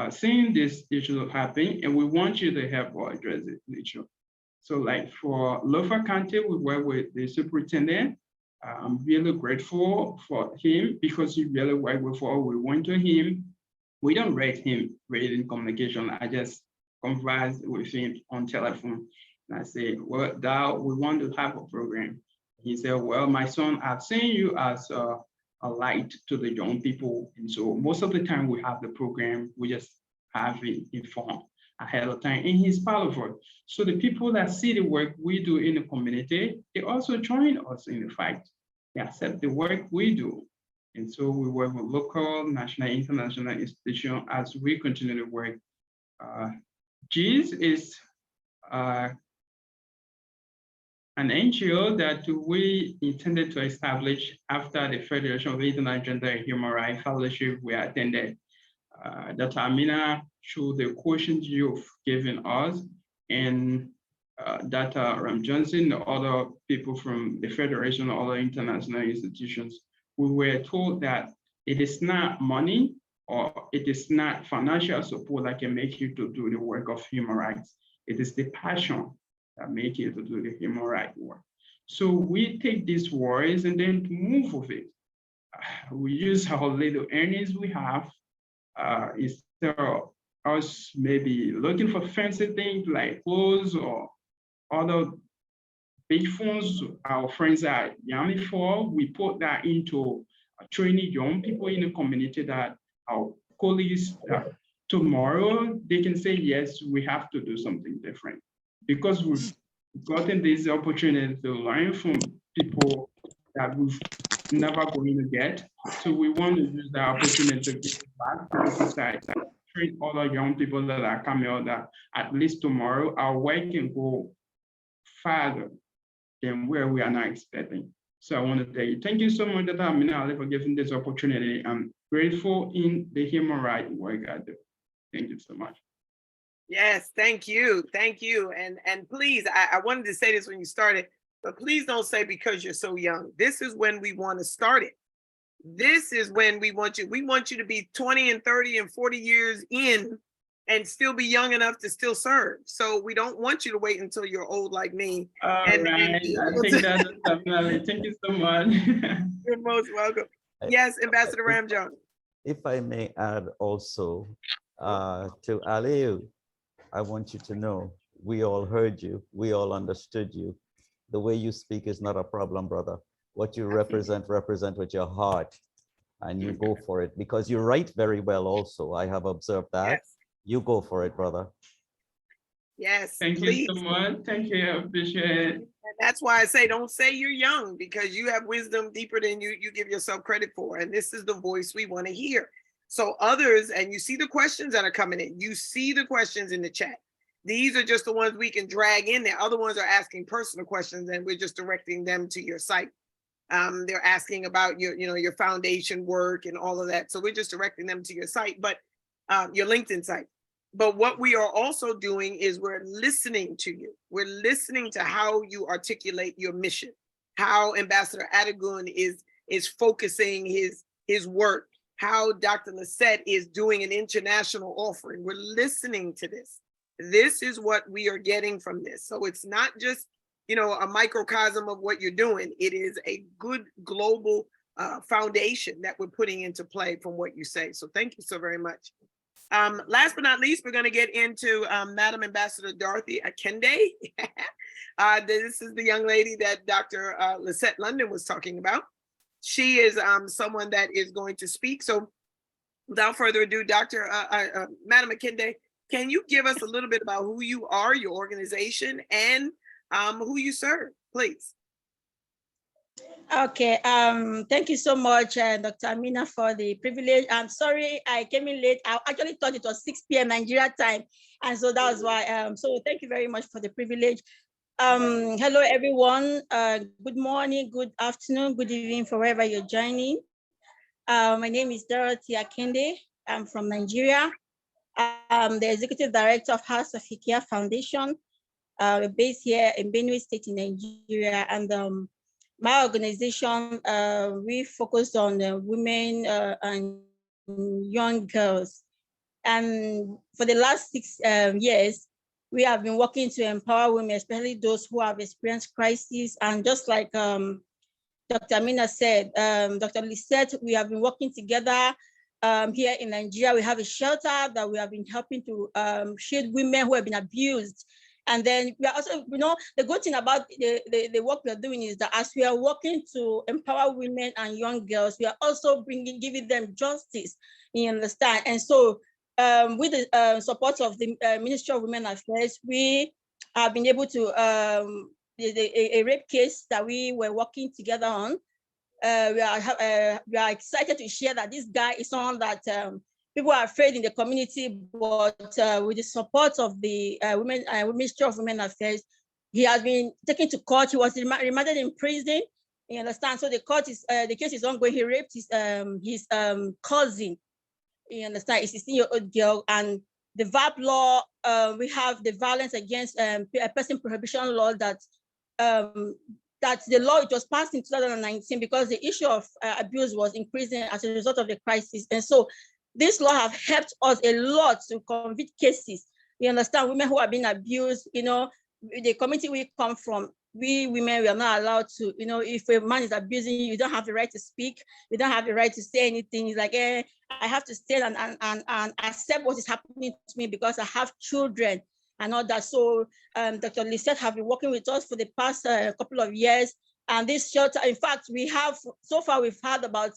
seen this issue happen and we want you to help us address this issue. So like for Lofa County, we work with the superintendent. I'm really grateful for him because he really worked with us. We went to him. We don't rate him in communication. I just conversed with him on telephone. And I said, well, Dow, we want to have a program. He said, well, my son, I've seen you as a light to the young people. And so most of the time we have the program, we just have it informed ahead of time, and he's part of it. So the people that see the work we do in the community, they also join us in the fight. They accept the work we do. And so we work with local, national, international institutions as we continue to work. GIS is an NGO that we intended to establish after the Federation of International Gender and Human Rights Fellowship we attended. Dr. Amina, through the questions you've given us, and Dr. Ram Johnson, the other people from the Federation, other international institutions, we were told that it is not money or it is not financial support that can make you to do the work of human rights. It is the passion that makes you to do the human rights work. So we take these words and then to move with it. We use our little earnings we have. Instead of us maybe looking for fancy things like clothes or other big phones our friends are yearning for, we put that into training young people in the community that our colleagues tomorrow they can say, yes, we have to do something different. Because we've gotten this opportunity to learn from people that we've never going to get. So we want to use the opportunity to give back to the society, treat other young people that are coming out that at least tomorrow our work can go farther than where we are not expecting. So I want to tell you, thank you so much, Dr. Amina Ali, for giving this opportunity. I'm grateful in the human rights work I do. Thank you so much. Yes, thank you. Thank you. And please, I wanted to say this when you started, but please don't say because you're so young. This is when we want to start it. This is when we want you to be 20 and 30 and 40 years in and still be young enough to still serve. So we don't want you to wait until you're old like me. All right, I think that's definitely. Thank you so much. You're most welcome. Yes, Ambassador Ramjohn. If I may add also to Aliu, I want you to know, we all heard you, we all understood you. The way you speak is not a problem, brother. What you represent with your heart, and you go for it because you write very well also. I have observed that. Yes. You go for it, brother. Yes, thank please. you so much. Thank you, I appreciate it. And that's why I say, don't say you're young, because you have wisdom deeper than you give yourself credit for. And this is the voice we want to hear. So others, and you see the questions that are coming in, you see the questions in the chat. These are just the ones we can drag in there. Other ones are asking personal questions and we're just directing them to your site. They're asking about your foundation work and all of that. So we're just directing them to your site, but your LinkedIn site. But what we are also doing is we're listening to you. We're listening to how you articulate your mission, how Ambassador Adegun is focusing his work, how Dr. Lisette is doing an international offering. We're listening to this. This is what we are getting from this. So it's not just, a microcosm of what you're doing. It is a good global foundation that we're putting into play from what you say. So thank you so very much. Last but not least, we're going to get into Madam Ambassador Dorothy Akende. This is the young lady that Dr. Lisette London was talking about. She is someone that is going to speak. So without further ado, Madam Akende, can you give us a little bit about who you are, your organization, and who you serve, please? Okay, thank you so much, Dr. Amina, for the privilege. I'm sorry I came in late. I actually thought it was 6 p.m. Nigeria time. And so that was why, so thank you very much for the privilege. Hello, everyone. Good morning, good afternoon, good evening, for wherever you're joining. My name is Dorothy Akende. I'm from Nigeria. I'm the Executive Director of House of Ikea Foundation. based here in Benue State in Nigeria. And my organization, we focus on women and young girls. And for the last 6 years, we have been working to empower women, especially those who have experienced crises. And just like Dr. Amina said, Dr. Lisette, we have been working together here in Nigeria. We have a shelter that we have been helping to shield women who have been abused. And then we are also, the good thing about the work we are doing is that as we are working to empower women and young girls, we are also giving them justice, you understand? And so with the support of the Ministry of Women Affairs, we have been able to, a rape case that we were working together on. We are excited to share that this guy is someone that people are afraid in the community, but with the support of the Ministry of Women Affairs, he has been taken to court. He was remanded in prison. You understand? So the case is ongoing. He raped his cousin. You understand? It's a 16-year-old girl, and the VAP law. We have the violence against a person prohibition law that the law, it was passed in 2019 because the issue of abuse was increasing as a result of the crisis. And so this law have helped us a lot to convict cases. You understand, women who are being abused, the community we come from, we women, we are not allowed to, if a man is abusing you, you don't have the right to speak. You don't have the right to say anything. It's like, I have to stay and accept what is happening to me because I have children and all that. So Dr. Lisette have been working with us for the past couple of years. And this shelter, in fact, so far we've had about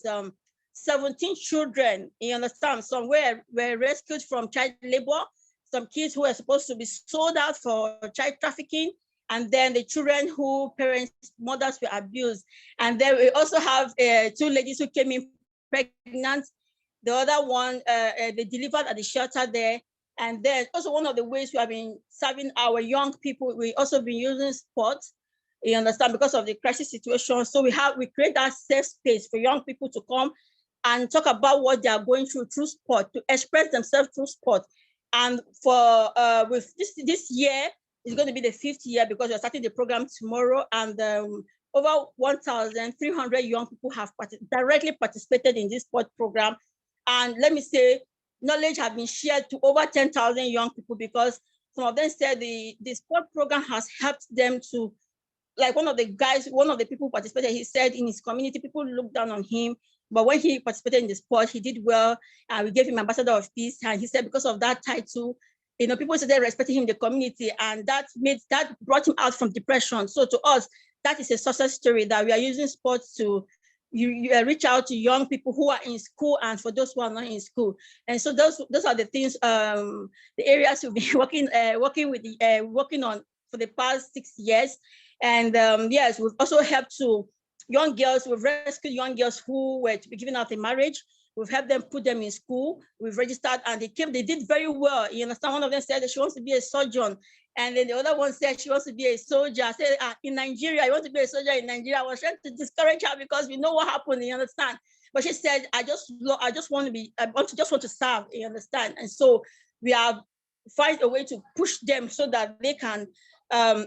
17 children, you understand? Some were rescued from child labor, some kids who were supposed to be sold out for child trafficking, and then the children who mothers were abused. And then we also have 2 ladies who came in pregnant. The other one, they delivered at the shelter there. And then also one of the ways we have been serving our young people, we also been using sports, you understand, because of the crisis situation. So we create that safe space for young people to come and talk about what they are going through sport, to express themselves through sport. And for with this year, it's going to be the 5th year because we're starting the program tomorrow, and over 1,300 young people have directly participated in this sport program. And let me say, knowledge has been shared to over 10,000 young people because some of them said the sport program has helped them to, like one of the people who participated, he said in his community, people looked down on him, but when he participated in the sport, he did well. And we gave him Ambassador of Peace. And he said because of that title, people started respecting him in the community, and that brought him out from depression. So to us, that is a success story that we are using sports to reach out to young people who are in school and for those who are not in school. And so those are the things, the areas we've been working on for the past 6 years. And yes, we've also helped to young girls. We've rescued young girls who were to be given out in marriage. We've helped them, put them in school. We've registered, and they did very well. You understand? One of them said that she wants to be a surgeon. And then the other one said she wants to be a soldier. I said, in Nigeria, you want to be a soldier in Nigeria? I was trying to discourage her because we know what happened, you understand? But she said, I just want to serve, you understand? And so we have find a way to push them so that they can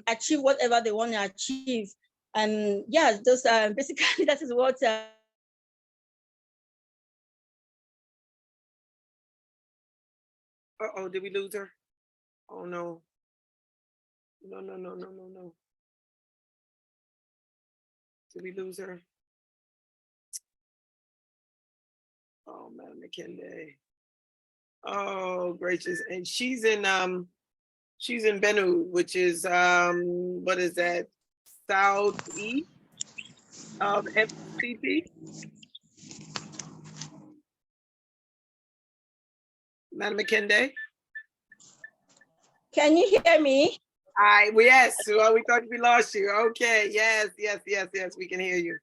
achieve whatever they want to achieve. And yes, those basically that is what Uh-oh, did we lose her? Oh no. No. Did we lose her? Oh, Madam McKenday. Oh, gracious. And she's in Benue, which is what is that? Southeast of FCT. Madam McKenday. Can you hear me? Yes, well, we thought we lost you. Okay, yes, we can hear you.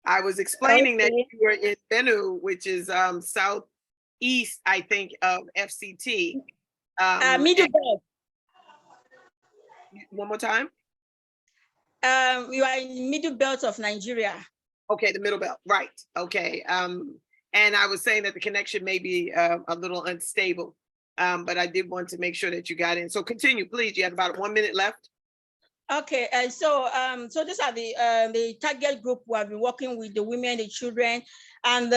I was explaining that you were in Benue, which is southeast, I think, of FCT. Middle belt. One more time. We are in middle belt of Nigeria. Okay, the middle belt, right? Okay. And I was saying that the connection may be a little unstable. but I did want to make sure that you got in. So continue, please. You have about 1 minute left. Okay, and so these are the target group who have been working with the women, the children, and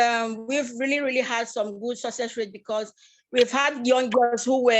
we've really had some good success rate, because we've had young girls who we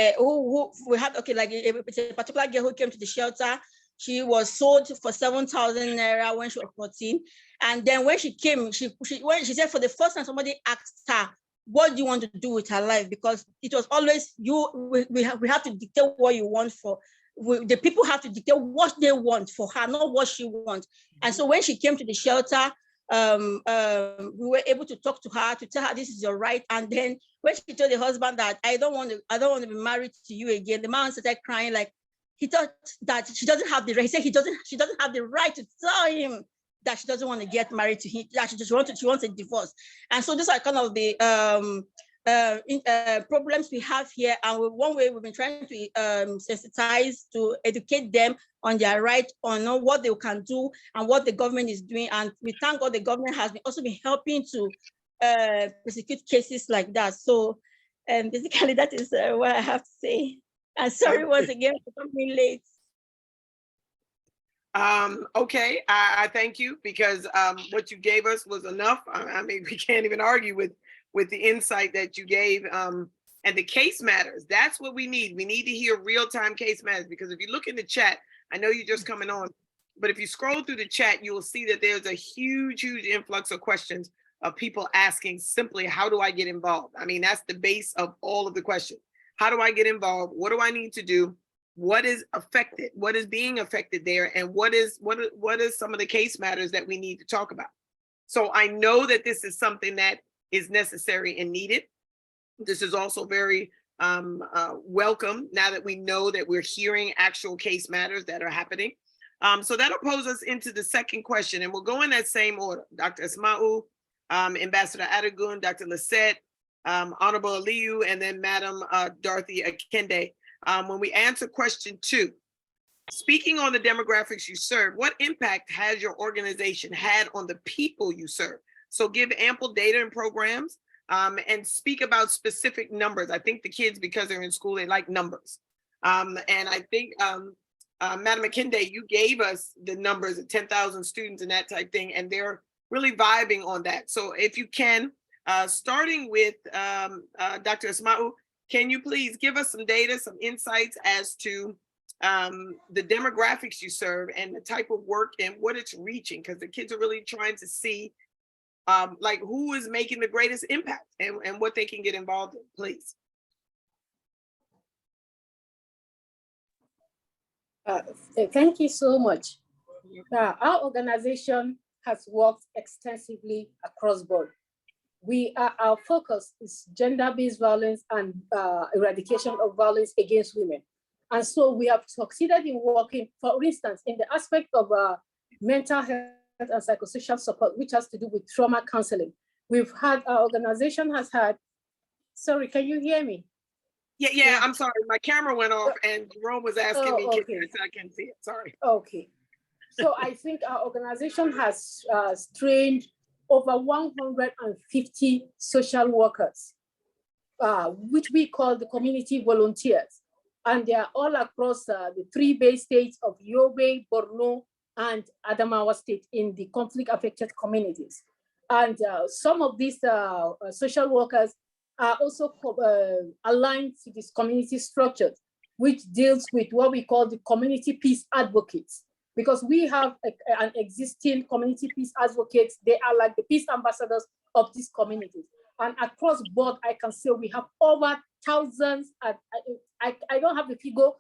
had, okay, like it's a particular girl who came to the shelter. She was sold for 7,000 naira when she was 14, and then when she came, she said for the first time somebody asked her, what do you want to do with her life? Because it was always we have to dictate what you want for. The people have to dictate what they want for her, not what she wants. And so when she came to the shelter, we were able to talk to her, to tell her this is your right. And then when she told the husband that I don't want to be married to you again, the man started crying, like he thought that she doesn't have the right. He said she doesn't have the right to tell him that she doesn't want to get married to him, that she wants a divorce. And so these are kind of the problems we have here, and one way we've been trying to sensitize, to educate them on their right, on what they can do and what the government is doing. And we thank God the government has also been helping to prosecute cases like that. So basically that is what I have to say. And sorry once again for coming late. Okay, I thank you, because what you gave us was enough. I mean, we can't even argue with the insight that you gave, and the case matters. That's what we need. We need to hear real-time case matters, because if you look in the chat, I know you're just coming on, but if you scroll through the chat, you will see that there's a huge influx of questions of people asking simply, how do I get involved? I mean, that's the base of all of the questions. How do I get involved? What do I need to do? What is affected? What is being affected there? And what is some of the case matters that we need to talk about? So I know that this is something that is necessary and needed. This is also very welcome now that we know that we're hearing actual case matters that are happening. So that'll pose us into the second question, and we'll go in that same order. Dr. Ismail, Ambassador Adegun, Dr. Lisette, Honorable Aliyu, and then Madam Dorothy Akinde. When we answer question 2, speaking on the demographics you serve, what impact has your organization had on the people you serve? So give ample data and programs, and speak about specific numbers. I think the kids, because they're in school, they like numbers. And I think, Madam Akinde, you gave us the numbers of 10,000 students and that type thing, and they're really vibing on that. So if you can, starting with Dr. Ismail, can you please give us some data, some insights as to the demographics you serve and the type of work and what it's reaching? Because the kids are really trying to see like who is making the greatest impact and what they can get involved in, please. Thank you so much. Our organization has worked extensively across board. Our focus is gender-based violence and eradication of violence against women. And so we have succeeded in working, for instance, in the aspect of mental health and psychosocial support, which has to do with trauma counseling. Our organization has had, sorry, can you hear me? Yeah, I'm sorry, my camera went off and Jerome was asking me, okay. I can't see it, sorry. Okay, so I think our organization has trained over 150 social workers, which we call the community volunteers. And they are all across the 3 base states of Yobe, Borno, and Adamawa state in the conflict-affected communities. And some of these social workers are also aligned to these community structures, which deals with what we call the community peace advocates. Because we have an existing community peace advocates, they are like the peace ambassadors of these communities. And across board, I can say we have over thousands. I don't have the figure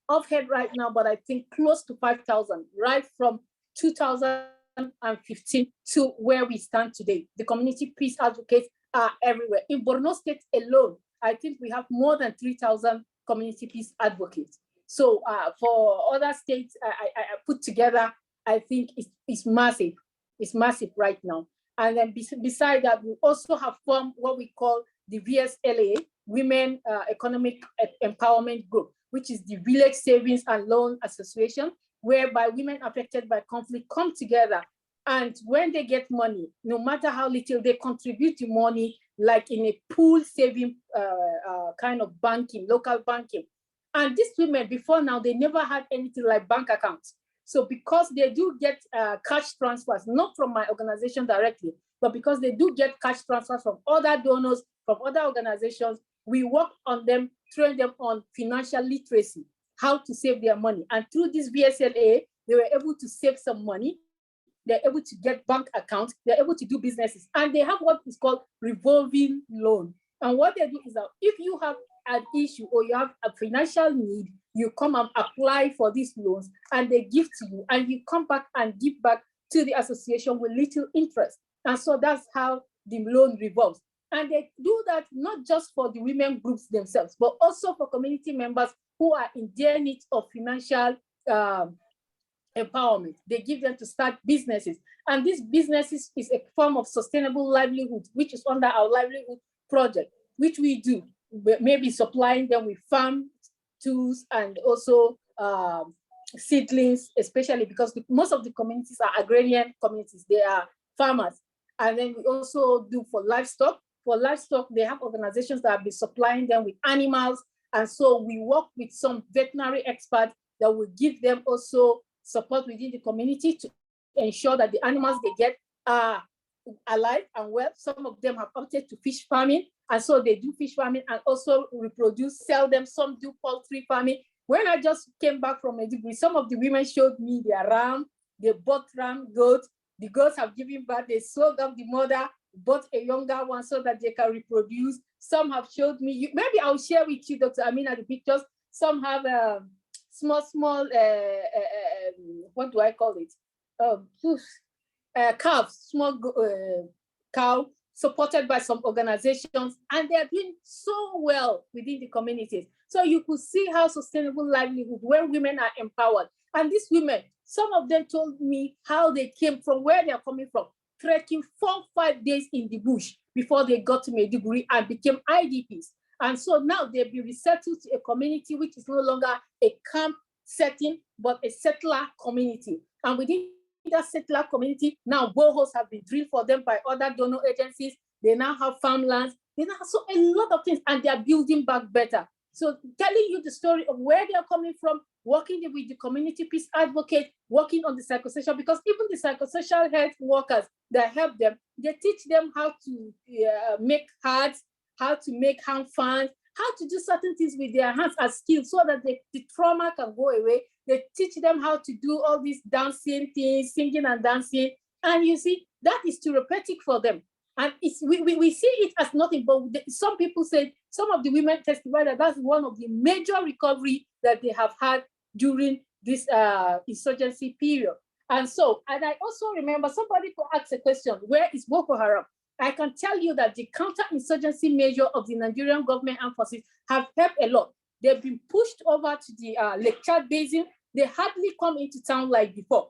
off head right now, but I think close to 5,000, right from 2015 to where we stand today. The community peace advocates are everywhere. In Borno State alone, I think we have more than 3,000 community peace advocates. So for other states, I put together, I think it's massive. It's massive right now. And then beside that, we also have formed what we call the VSLA, Women Economic Empowerment Group, which is the Village Savings and Loan Association, whereby women affected by conflict come together. And when they get money, no matter how little, they contribute the money like in a pool saving kind of banking, local banking. And these women before now, they never had anything like bank accounts. So because they do get cash transfers, not from my organization directly, but because they do get cash transfers from other donors, from other organizations, we work on them, train them on financial literacy, how to save their money. And through this VSLA, they were able to save some money. They're able to get bank accounts. They're able to do businesses. And they have what is called revolving loan. And what they do is that if you have an issue or you have a financial need, you come and apply for these loans and they give to you and you come back and give back to the association with little interest. And so that's how the loan revolves. And they do that not just for the women groups themselves, but also for community members who are in their need of financial empowerment. They give them to start businesses. And these businesses is a form of sustainable livelihood, which is under our livelihood project, which we do, maybe supplying them with farm tools and also seedlings, especially because most of the communities are agrarian communities. They are farmers. And then we also do for livestock. For livestock, they have organizations that have been supplying them with animals. And so we work with some veterinary experts that will give them also support within the community to ensure that the animals they get are alive and well. Some of them have opted to fish farming. And so they do fish farming and also reproduce, sell them. Some do poultry farming. When I just came back from Maiduguri, some of the women showed me their ram. They bought ram goats. The goats have given birth. They sold off the mother, bought a younger one so that they can reproduce. Some have showed me, maybe I'll share with you, Dr. Amina, the pictures. Some have small, what do I call it? Calves, small cow, supported by some organizations, and they're doing so well within the communities. So you could see how sustainable livelihood, where women are empowered. And these women, some of them told me how they came from, where they're coming from, trekking 4-5 days in the bush before they got to Maiduguri and became IDPs. And so now they've been resettled to a community which is no longer a camp setting, but a settler community. And within that settler community, now boreholes have been drilled for them by other donor agencies. They now have farmlands. They now have so a lot of things, and they're building back better. So telling you the story of where they're coming from, working with the community peace advocate, working on the psychosocial, because even the psychosocial health workers that help them, they teach them how to make cards, how to make hand fans, how to do certain things with their hands as skills so that the trauma can go away. They teach them how to do all these dancing things, singing and dancing. And you see, that is therapeutic for them. And it's, we see it as nothing, but some people say, some of the women testify that that's one of the major recovery that they have had during this insurgency period. And so, and I also remember somebody could ask a question, where is Boko Haram? I can tell you that the counter-insurgency measure of the Nigerian government and forces have helped a lot. They've been pushed over to the Lake Chad Basin. They hardly come into town like before.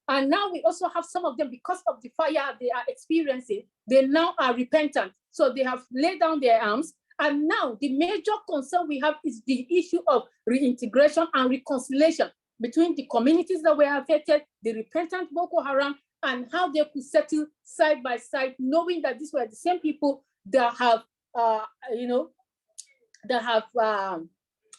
And now we also have some of them, because of the fire they are experiencing, they now are repentant. So they have laid down their arms. And now the major concern we have is the issue of reintegration and reconciliation between the communities that were affected, the repentant Boko Haram, and how they could settle side by side, knowing that these were the same people that have,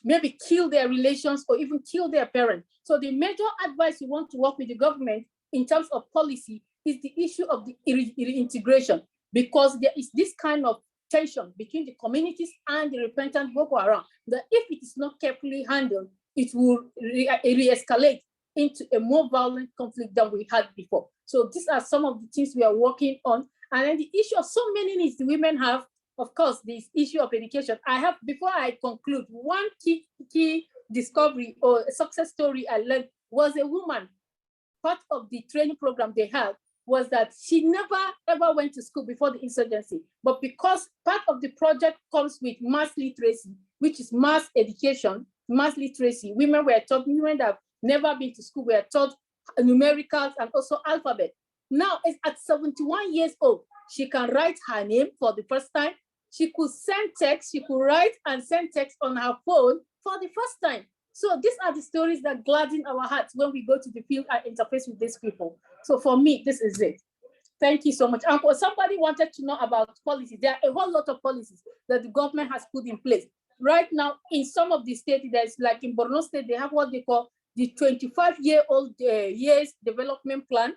maybe killed their relations or even killed their parents. So the major advice we want to work with the government in terms of policy is the issue of the reintegration, because there is this kind of tension between the communities and the repentant Boko Haram, that if it is not carefully handled, it will re-escalate into a more violent conflict than we had before. So these are some of the things we are working on. And then the issue of so many needs the women have, of course, this issue of education. I have, before I conclude, one key discovery or a success story I learned was a woman. Part of the training program they had was that she never ever went to school before the insurgency, but because part of the project comes with mass literacy, which is mass education, mass literacy, women that have never been to school were taught numericals and also alphabet. Now, at 71 years old, she can write her name for the first time. She could send text, she could write and send text on her phone for the first time. So these are the stories that gladden our hearts when we go to the field and interface with these people. So for me, this is it. Thank you so much. Somebody wanted to know about policies. There are a whole lot of policies that the government has put in place. Right now, in some of the states, there's like in Borno State, they have what they call the 25-year-old years development plan,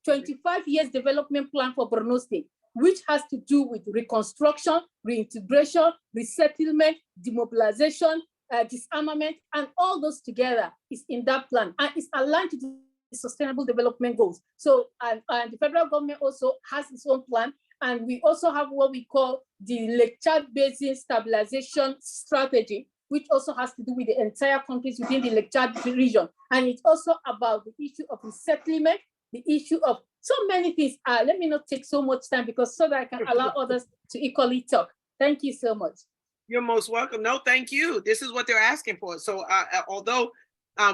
25 years development plan for Borno State, which has to do with reconstruction, reintegration, resettlement, demobilization, disarmament, and all those together is in that plan. And it's aligned to the Sustainable Development Goals. So, and the federal government also has its own plan. And we also have what we call the Lake Chad Basin Stabilization Strategy, which also has to do with the entire countries within the Lake Chad region. And it's also about the issue of resettlement, the issue of so many things. Let me not take so much time because so that I can allow others to equally talk. Thank you so much. You're most welcome. No, thank you. This is what they're asking for. So although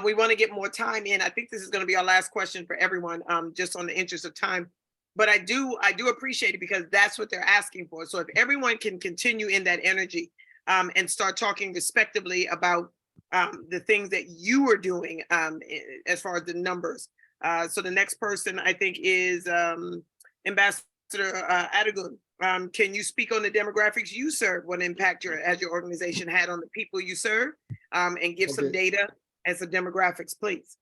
we want to get more time in, I think this is going to be our last question for everyone, just on the interest of time. But I do appreciate it because that's what they're asking for. So if everyone can continue in that energy and start talking respectively about the things that you are doing as far as the numbers. So the next person I think is Ambassador Adegun. Can you speak on the demographics you serve, what impact your organization had on the people you serve, and give some data and some demographics, please?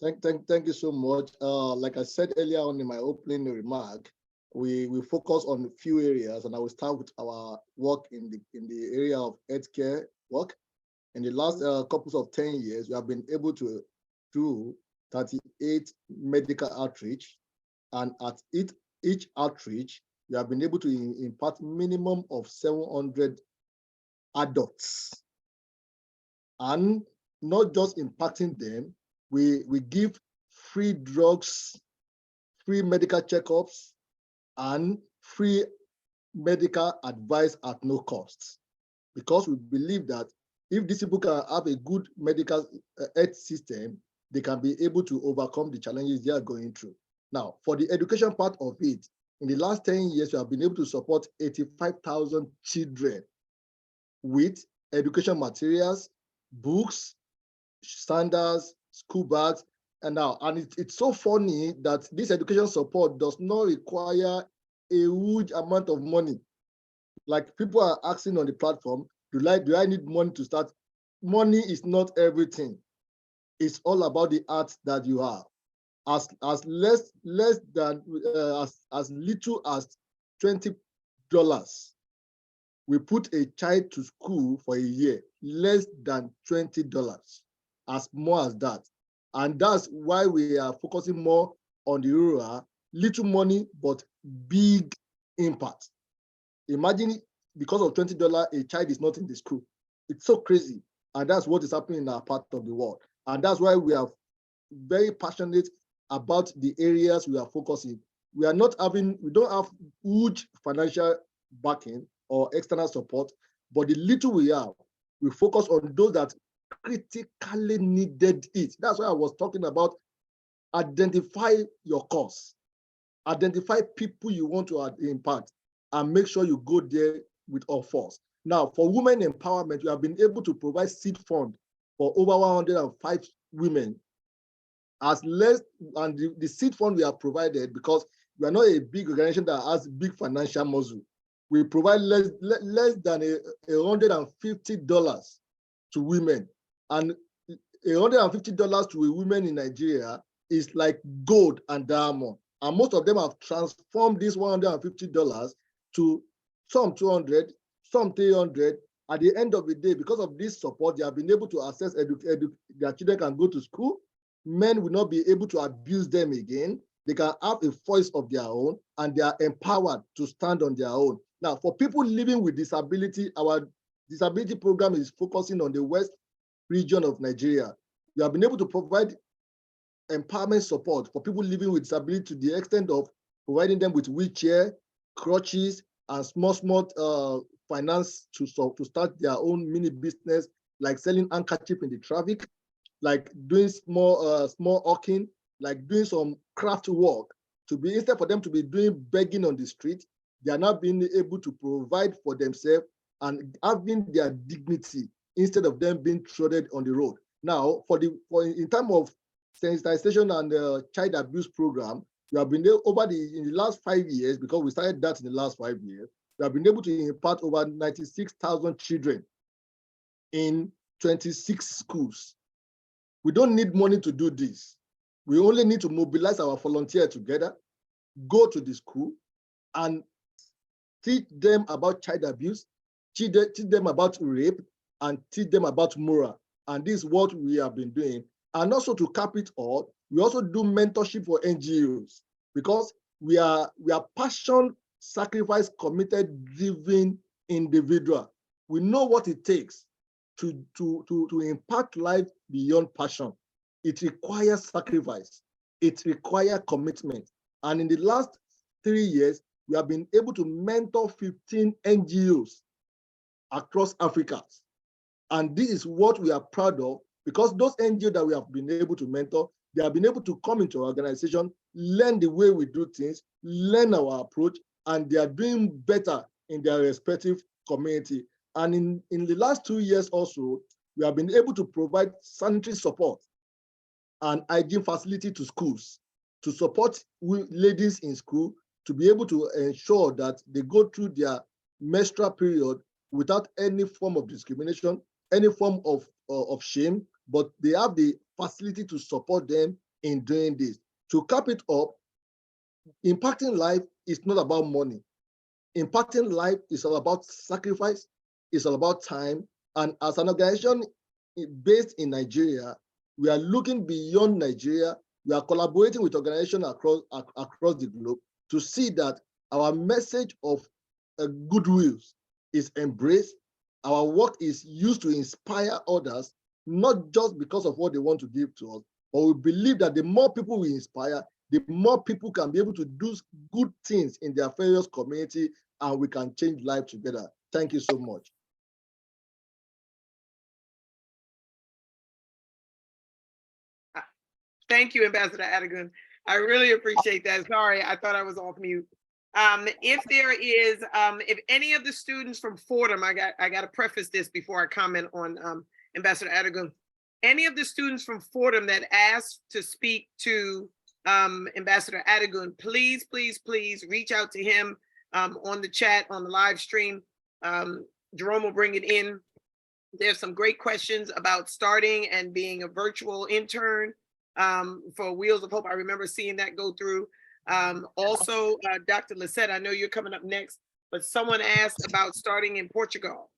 Thank you so much. Like I said earlier on in my opening remark, we focus on a few areas, and I will start with our work in the area of healthcare work. In the last couple of 10 years, we have been able to do 38 medical outreach, and at each outreach, we have been able to impart minimum of 700 adults, and not just impacting them. We give free drugs, free medical checkups, and free medical advice at no cost. Because we believe that if these people can have a good medical health system, they can be able to overcome the challenges they are going through. Now, for the education part of it, in the last 10 years, we have been able to support 85,000 children with education materials, books, sandals, school bags, and it's so funny that this education support does not require a huge amount of money. Like people are asking on the platform, do I need money to start? Money is not everything. It's all about the art that you have. As little as $20, we put a child to school for a year, less than $20, as more as that. And that's why we are focusing more on the rural, little money, but big impact. Imagine because of $20, a child is not in the school. It's so crazy. And that's what is happening in our part of the world. And that's why we are very passionate about the areas we are focusing. We don't have huge financial backing or external support, but the little we have, we focus on those that critically needed it. That's why I was talking about identify your cause, identify people you want to impact, and make sure you go there with all force. Now, for women empowerment, we have been able to provide seed fund for over 105 women. The seed fund we have provided, because we are not a big organization that has big financial muscle. We provide less than $150 to women. And $150 to a woman in Nigeria is like gold and diamond. And most of them have transformed this $150 to some 200, some 300. At the end of the day, because of this support, they have been able to access their children can go to school. Men will not be able to abuse them again. They can have a voice of their own, and they are empowered to stand on their own. Now, for people living with disability, our disability program is focusing on the West region of Nigeria. We have been able to provide empowerment support for people living with disability to the extent of providing them with wheelchair, crutches, and small finance to start their own mini business, like selling handkerchief in the traffic, like doing small hawking, like doing some craft work, instead for them to be doing begging on the street, they are now being able to provide for themselves and having their dignity instead of them being trodden on the road. Now, in terms of sensitization and child abuse program, We have been over in the last 5 years, because we started that in the last 5 years, we have been able to impart over 96,000 children in 26 schools. We don't need money to do this. We only need to mobilize our volunteers together, go to the school, and teach them about child abuse, teach them about rape, and teach them about moral. And this is what we have been doing. And also, to cap it all, we also do mentorship for NGOs, because we are passion, sacrifice, committed, driven individual. We know what it takes to impact life beyond passion. It requires sacrifice. It requires commitment. And in the last 3 years, we have been able to mentor 15 NGOs across Africa. And this is what we are proud of, because those NGOs that we have been able to mentor, they have been able to come into our organization, learn the way we do things, learn our approach, and they are doing better in their respective community. And in the last 2 years also, we have been able to provide sanitary support and hygiene facility to schools, to support ladies in school, to be able to ensure that they go through their menstrual period without any form of discrimination, any form of shame, but they have the facility to support them in doing this. To cap it up, impacting life is not about money. Impacting life is all about sacrifice, it's all about time. And as an organization based in Nigeria, we are looking beyond Nigeria. We are collaborating with organizations across the globe to see that our message of goodwill is embraced. Our work is used to inspire others, not just because of what they want to give to us, but we believe that the more people we inspire, the more people can be able to do good things in their various community, and we can change life together. Thank you so much. Thank you, Ambassador Adegun. I really appreciate that. Sorry, I thought I was off mute. If there is, if any of the students from Fordham, I got to preface this before I comment on Ambassador Adegun. Any of the students from Fordham that asked to speak to Ambassador Adegun, please, please, please reach out to him on the chat, on the live stream. Jerome will bring it in. There's some great questions about starting and being a virtual intern for Wheels of Hope. I remember seeing that go through. Also, Dr. Lisette, I know you're coming up next, but someone asked about starting in Portugal.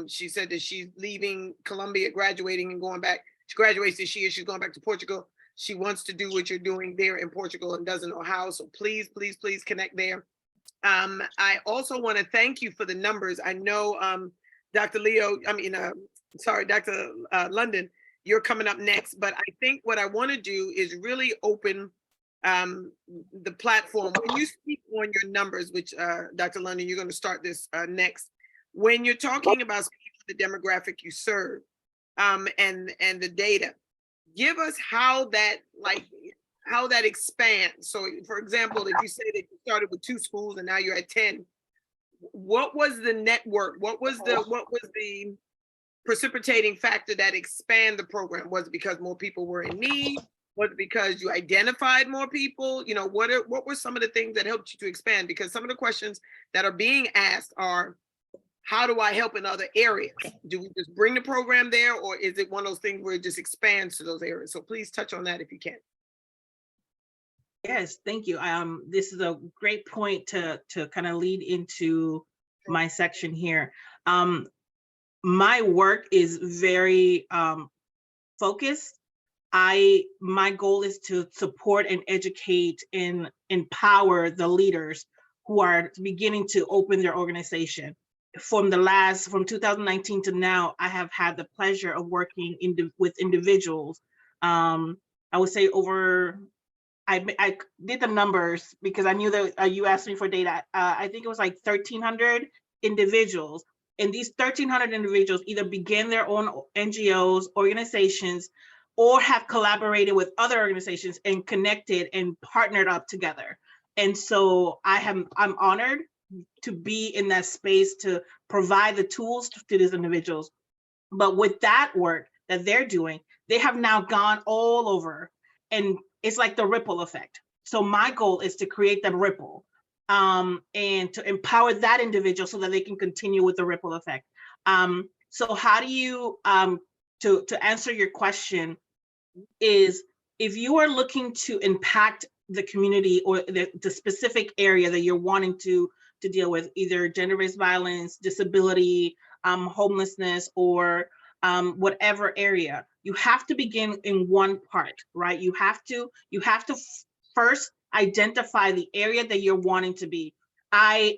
She said that she's leaving Columbia, graduating and going back. She graduates this year, she's going back to Portugal. She wants to do what you're doing there in Portugal and doesn't know how. So please, please, please connect there. I also want to thank you for the numbers. I know Dr. Dr. London, you're coming up next, but I think what I want to do is really open the platform. When you speak on your numbers, which Dr. London, you're going to start this next. When you're talking about the demographic you serve and the data, give us how that expands. So for example, if you say that you started with 2 schools and now you're at 10, what was the network? What was the precipitating factor that expand the program? Was it because more people were in need? Was it because you identified more people? You know, what were some of the things that helped you to expand? Because some of the questions that are being asked are, how do I help in other areas? Do we just bring the program there, or is it one of those things where it just expands to those areas? So please touch on that if you can. Yes, thank you. This is a great point to kind of lead into my section here. My work is very focused. My goal is to support and educate and empower the leaders who are beginning to open their organization. From 2019 to now, I have had the pleasure of working with individuals. I would say I did the numbers because I knew that you asked me for data. I think it was like 1,300 individuals. And these 1,300 individuals either began their own NGOs, organizations, or have collaborated with other organizations and connected and partnered up together. And so I'm honored to be in that space to provide the tools to these individuals. But with that work that they're doing, they have now gone all over, and it's like the ripple effect. So my goal is to create that ripple, and to empower that individual so that they can continue with the ripple effect. So how do you, to answer your question, is if you are looking to impact the community or the specific area that you're wanting to deal with, either gender-based violence, disability, homelessness, or whatever area, you have to begin in one part, right? You have to first identify the area that you're wanting to be. I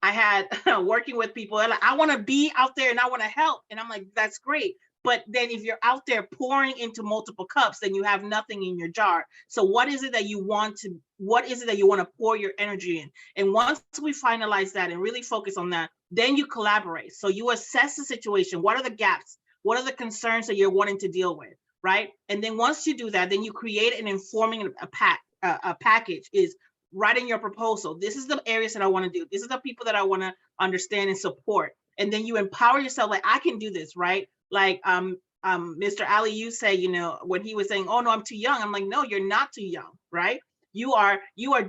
had working with people, they're like, I want to be out there and I want to help. And I'm like, that's great. But then if you're out there pouring into multiple cups, then you have nothing in your jar. So what is it that you want to pour your energy in? And once we finalize that and really focus on that, then you collaborate. So you assess the situation. What are the gaps? What are the concerns that you're wanting to deal with, right? And then once you do that, then you create an informing a package, is writing your proposal. This is the areas that I want to do. This is the people that I want to understand and support. And then you empower yourself, like, I can do this, right? Like Mr. Ali, you say, when he was saying, oh no, I'm too young. I'm like, no, you're not too young, right? You are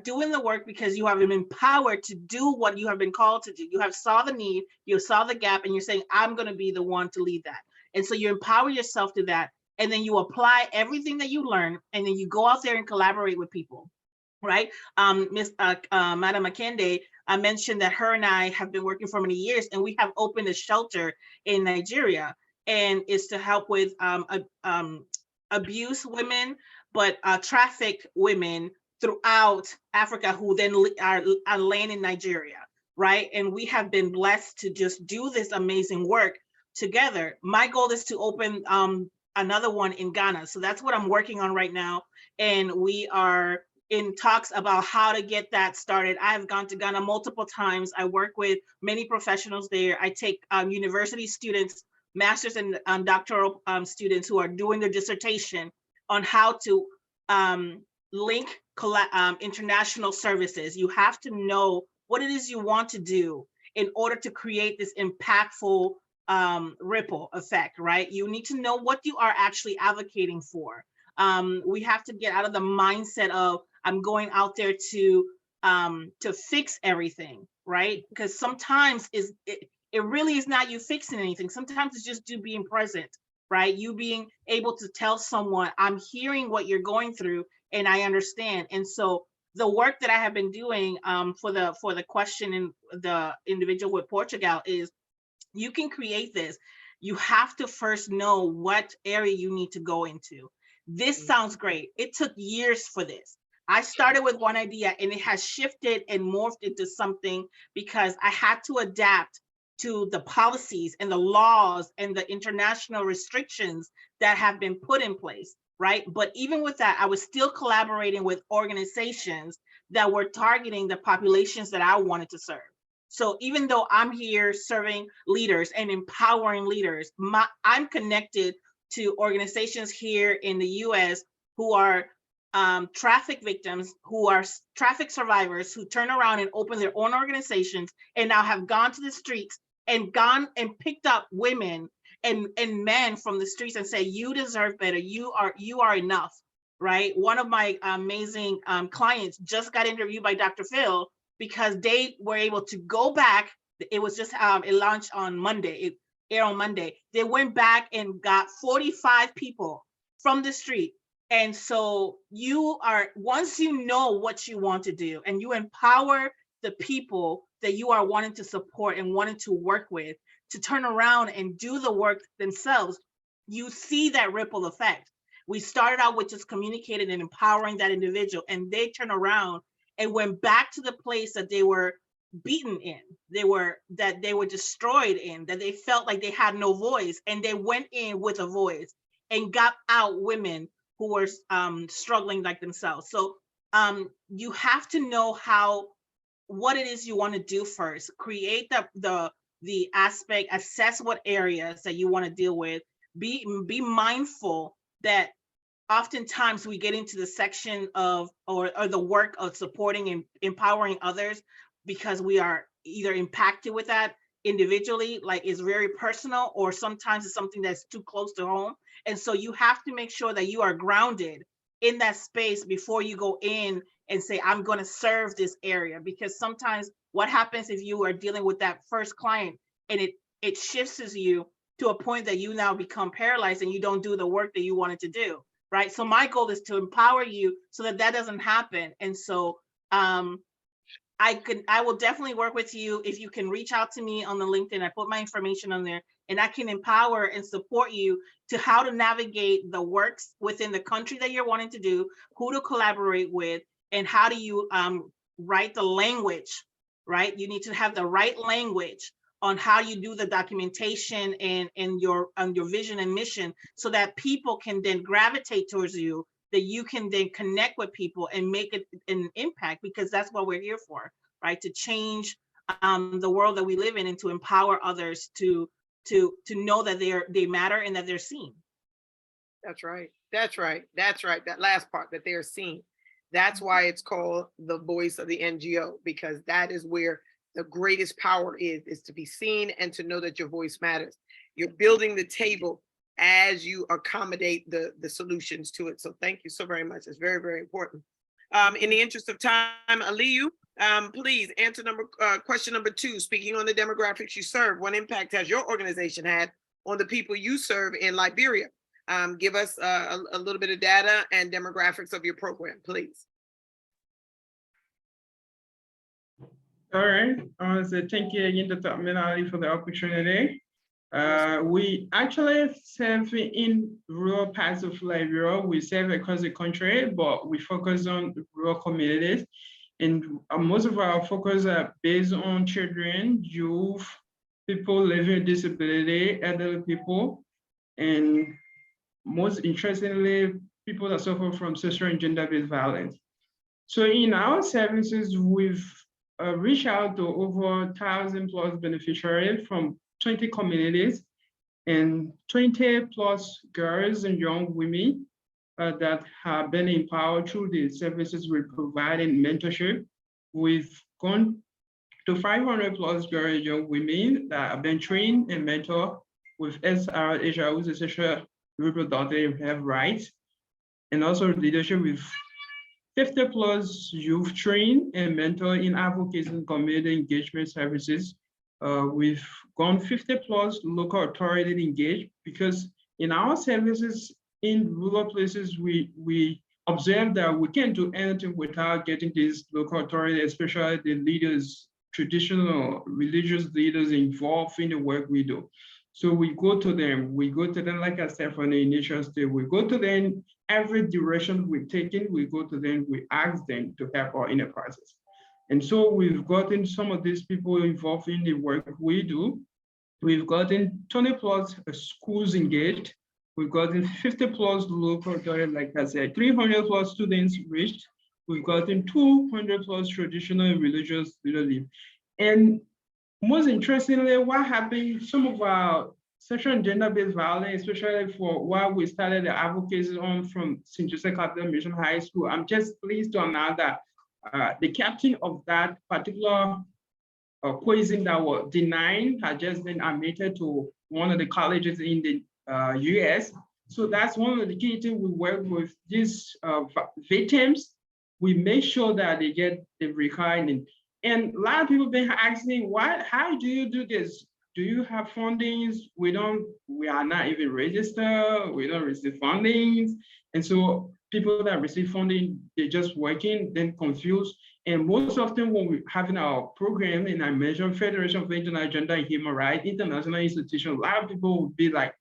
doing the work because you have been empowered to do what you have been called to do. You have saw the need, you saw the gap, and you're saying, I'm going to be the one to lead that. And so you empower yourself to that. And then you apply everything that you learn, and then you go out there and collaborate with people, right? Madam Akende mentioned that her and I have been working for many years, and we have opened a shelter in Nigeria, and is to help with abuse women, but traffic women throughout Africa who then are laying in Nigeria, right? And we have been blessed to just do this amazing work together. My goal is to open another one in Ghana. So that's what I'm working on right now. And we are in talks about how to get that started. I have gone to Ghana multiple times. I work with many professionals there. I take university students, master's and doctoral students who are doing their dissertation on how to link international services. You have to know what it is you want to do in order to create this impactful ripple effect, right? You need to know what you are actually advocating for. We have to get out of the mindset of, I'm going out there to fix everything, right? Because sometimes it really is not you fixing anything. Sometimes it's just you being present, right? You being able to tell someone, I'm hearing what you're going through and I understand. And so the work that I have been doing for the question in the individual with Portugal is, you can create this. You have to first know what area you need to go into. This sounds great. It took years for this. I started with one idea and it has shifted and morphed into something because I had to adapt to the policies and the laws and the international restrictions that have been put in place, right? But even with that, I was still collaborating with organizations that were targeting the populations that I wanted to serve. So even though I'm here serving leaders and empowering leaders, I'm connected to organizations here in the US who are traffic victims, who are traffic survivors, who turn around and open their own organizations and now have gone to the streets and gone and picked up women and men from the streets and say, you deserve better, you are enough, right? One of my amazing clients just got interviewed by Dr. Phil because they were able to go back. It was just, it launched on Monday, it aired on Monday. They went back and got 45 people from the street. And so once you know what you want to do and you empower the people that you are wanting to support and wanting to work with to turn around and do the work themselves, you see that ripple effect. We started out with just communicating and empowering that individual, and they turn around and went back to the place that they were beaten in, that they were destroyed in, that they felt like they had no voice, and they went in with a voice and got out women who were struggling like themselves. So you have to know what it is you want to do first. Create the aspect, assess what areas that you want to deal with. Be mindful that oftentimes we get into the section of or the work of supporting and empowering others because we are either impacted with that individually, like it's very personal, or sometimes it's something that's too close to home. And so you have to make sure that you are grounded in that space before you go in and say, I'm going to serve this area. Because sometimes what happens if you are dealing with that first client and it shifts you to a point that you now become paralyzed and you don't do the work that you wanted to do, right? So my goal is to empower you so that that doesn't happen. And so I will definitely work with you if you can reach out to me on the LinkedIn. I put my information on there, and I can empower and support you to how to navigate the works within the country that you're wanting to do, who to collaborate with, and how do you write the language, right? You need to have the right language on how you do the documentation and your vision and mission, so that people can then gravitate towards you, that you can then connect with people and make it an impact, because that's what we're here for, right? To change the world that we live in and to empower others to know that they matter and that they're seen. That's right. That's right. That's right. That last part, that they're seen. That's why it's called the voice of the NGO, because that is where the greatest power is to be seen and to know that your voice matters. You're building the table as you accommodate the solutions to it. So thank you so very much. It's very, very important. In the interest of time, Aliyu, please answer question number 2. Speaking on the demographics you serve, what impact has your organization had on the people you serve in Liberia? Give us a little bit of data and demographics of your program, please. All right. So thank you again, Dr. Aminali, for the opportunity. We actually serve in rural parts of Liberia. We serve across the country, but we focus on rural communities. And most of our focus are based on children, youth, people living with disability, elderly people, and most interestingly, people that suffer from sexual and gender-based violence. So in our services, we've reached out to over 1,000 plus beneficiaries from 20 communities and 20 plus girls and young women that have been empowered through the services we provide in mentorship. We've gone to 500 plus girls and young women that have been trained and mentored with SRHR, which is sexual reproductive health rights, and also leadership with 50 plus youth trained and mentored in advocacy and community engagement services. We've gone 50 plus local authority engaged, because in our services in rural places, we observe that we can't do anything without getting these local authority, especially the leaders, traditional religious leaders involved in the work we do. So we go to them, like I said, from the initial stage, we go to them, every direction we're taking, we go to them, we ask them to help our inner process. And so we've gotten some of these people involved in the work we do. We've gotten 20 plus schools engaged. We've gotten 50 plus local authority, like I said, 300 plus students reached. We've gotten 200 plus traditional and religious leadership. And most interestingly, what happened, some of our sexual and gender-based violence, especially for what we started the advocacy on from St. Joseph Catholic Mission High School, I'm just pleased to announce that the captain of that particular poison that was denied had just been admitted to one of the colleges in the US. So that's one of the key things we work with these victims. We make sure that they get the required. And a lot of people have been asking, how do you do this? Do you have fundings? We are not even registered. We don't receive fundings. And so people that receive funding, they're just working, then confused. And most often when we're having our program, and I mentioned Federation for International Gender and Human Rights, international institutions, a lot of people would be like,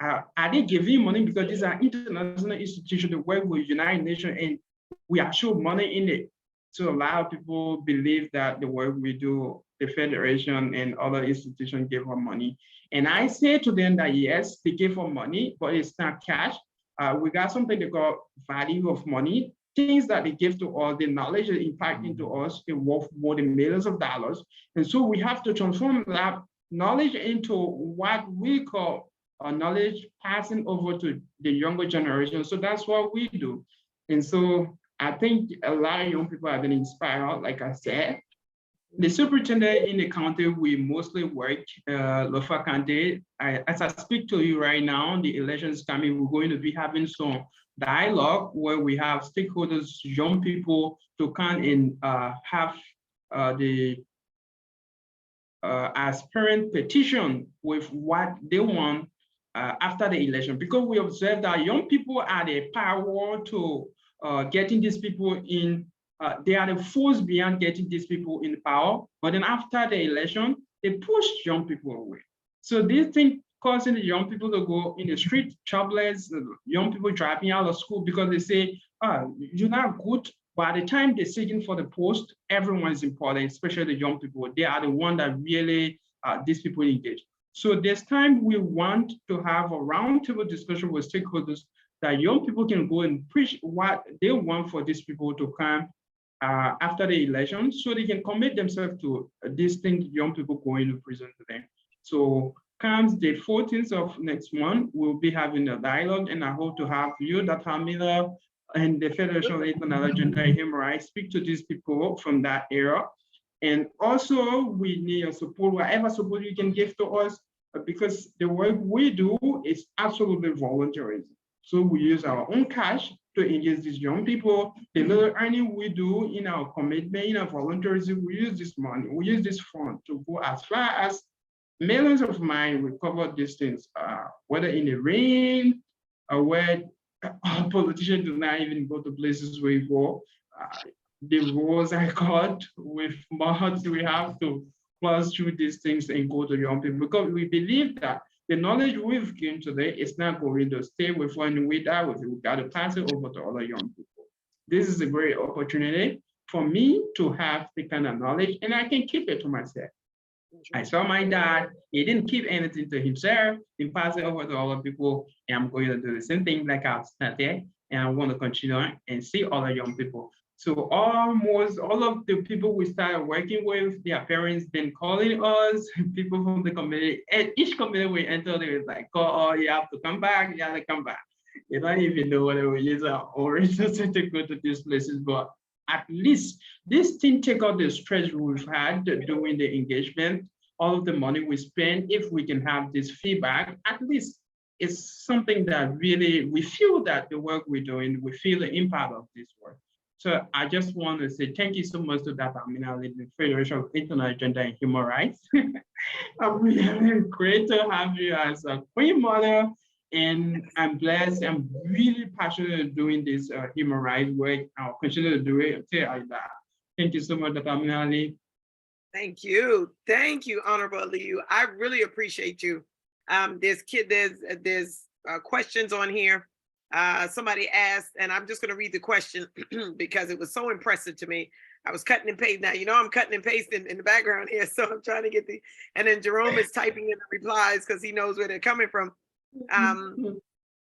are they giving money? Because these are international institutions that work with United Nations and we are sure money in it. So a lot of people believe that the work we do, the Federation and other institutions give us money. And I say to them that yes, they give us money, but it's not cash. We got something they call value of money, things that they give to us, the knowledge and impact into us, it worth more than millions of dollars. And so we have to transform that knowledge into what we call knowledge passing over to the younger generation. So that's what we do. And so I think a lot of young people have been inspired, like I said. The superintendent in the county, we mostly work Lofa County. As I speak to you right now, the elections coming, we're going to be having some dialogue where we have stakeholders, young people to come and have the aspirant petition with what they want after the election, because we observe that young people are the power to getting these people in. They are the force behind getting these people in power. But then after the election, they push young people away. So this thing causing the young people to go in the street, jobless, young people dropping out of school because they say, you're not good. By the time they're seeking for the post, everyone is important, especially the young people. They are the ones that really these people engage. So this time we want to have a roundtable discussion with stakeholders that young people can go and preach what they want for these people to come after the election, so they can commit themselves to distinct young people going to prison to them. So comes the 14th of next month, we'll be having a dialogue, and I hope to have you, Dr. Miller, and the Federation of International Gender and Human Rights speak to these people from that era. And also we need your support, whatever support you can give to us, because the work we do is absolutely voluntary. So we use our own cash to engage these young people. The little earning we do in our commitment, in our volunteerism, we use this money, we use this fund to go as far as millions of miles. We cover distance, whether in the rain or where politicians do not even go to places where you go. The roads are cut with mud. We have to cross through these things and go to young people, because we believe that the knowledge we've gained today is not going to stay with when we die with it. We got to pass it over to other young people. This is a great opportunity for me to have the kind of knowledge, and I can keep it to myself. I saw my dad, he didn't keep anything to himself, he passed it over to other people, and I'm going to do the same thing like I've started, and I want to continue and see other young people. So almost all of the people we started working with, their parents been calling us, people from the community, and each community we enter, they was like, oh, you have to come back, you have to come back. They don't even know whether we use our own resources to go to these places, but at least this thing take out the stress we've had doing the engagement, all of the money we spend. If we can have this feedback, at least it's something that really, we feel that the work we're doing, we feel the impact of this work. So I just want to say thank you so much to Dr. Amina, the Federation of International Gender and Human Rights. I'm really great to have you as a queen mother, and I'm blessed. I'm really passionate doing this human rights work. I'll continue to do it until I die. Thank you so much, Dr. Amina. Thank you, Honorable Aliyu. I really appreciate you. There's questions on here. Somebody asked, and I'm just going to read the question because it was so impressive to me. I was cutting and pasting. Now, you know, I'm cutting and pasting in the background here, so I'm trying to get and then Jerome is typing in the replies because he knows where they're coming from.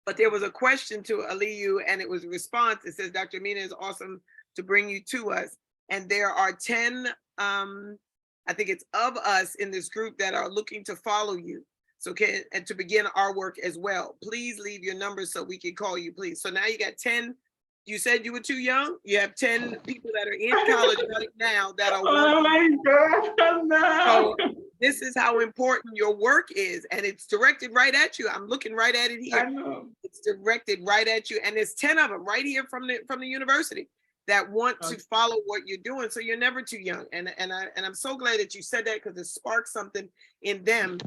But there was a question to Aliyu, and it was a response. It says, Dr. Amina, is awesome to bring you to us. And there are 10, I think it's of us in this group that are looking to follow you. So and to begin our work as well. Please leave your number so we can call you, please. So now you got 10. You said you were too young. You have 10 people that are in college right now that are Oh my God, no. So this is how important your work is. And it's directed right at you. I'm looking right at it here. I know. It's directed right at you. And there's 10 of them right here from the university that want to follow what you're doing. So you're never too young. And I'm so glad that you said that, because it sparked something in them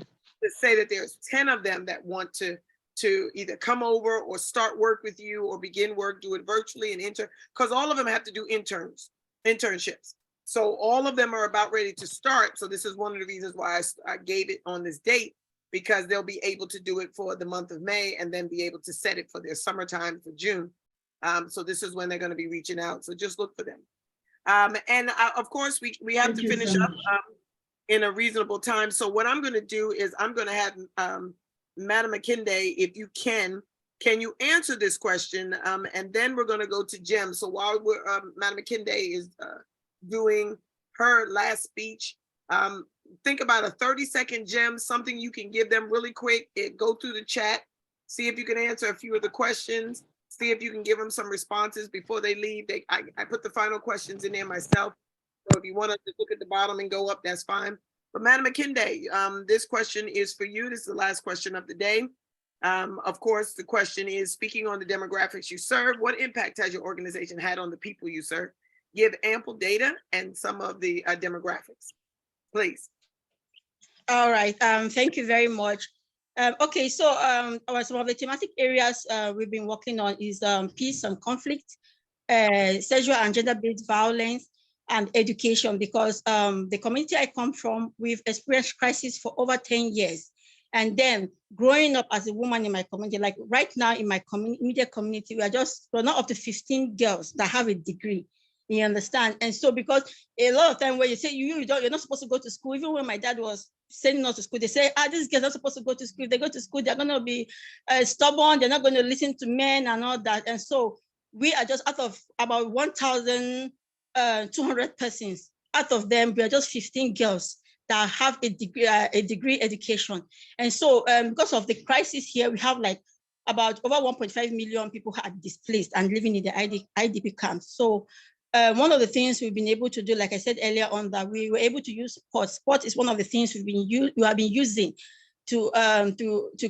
to say that there's 10 of them that want to either come over or start work with you or begin work, do it virtually and intern, because all of them have to do internships. So all of them are about ready to start. So this is one of the reasons why I gave it on this date, because they'll be able to do it for the month of May and then be able to set it for their summertime for June. So this is when they're going to be reaching out. So just look for them. And of course, we have to finish up in a reasonable time. So what I'm going to do is I'm going to have Madam Akinde, if you can you answer this question? And then we're going to go to Jem. So while Madam Akinde is doing her last speech, think about a 30-second Jem, something you can give them really quick. Go through the chat, see if you can answer a few of the questions, see if you can give them some responses before they leave. I put the final questions in there myself. So if you want to just look at the bottom and go up, that's fine. But Madam Akinde, this question is for you. This is the last question of the day. Of course, the question is, speaking on the demographics you serve, what impact has your organization had on the people you serve? Give ample data and some of the demographics, please. All right, thank you very much. Okay, so some of the thematic areas we've been working on is peace and conflict, sexual and gender-based violence, and education, because the community I come from, we've experienced crisis for over 10 years. And then growing up as a woman in my community, like right now in my immediate community, we're not up to 15 girls that have a degree. You understand? And so because a lot of time when you say you're not supposed to go to school, even when my dad was sending us to school, they say, these girls are supposed to go to school. If they go to school, they're going to be stubborn. They're not going to listen to men and all that. And so we are just out of about 1,200 persons. Out of them, we are just 15 girls that have a degree education. And so because of the crisis here, we have like about over 1.5 million people are displaced and living in the IDP camps. So one of the things we've been able to do, like I said earlier on, that we were able to use sport. Sport is one of the things we have been using to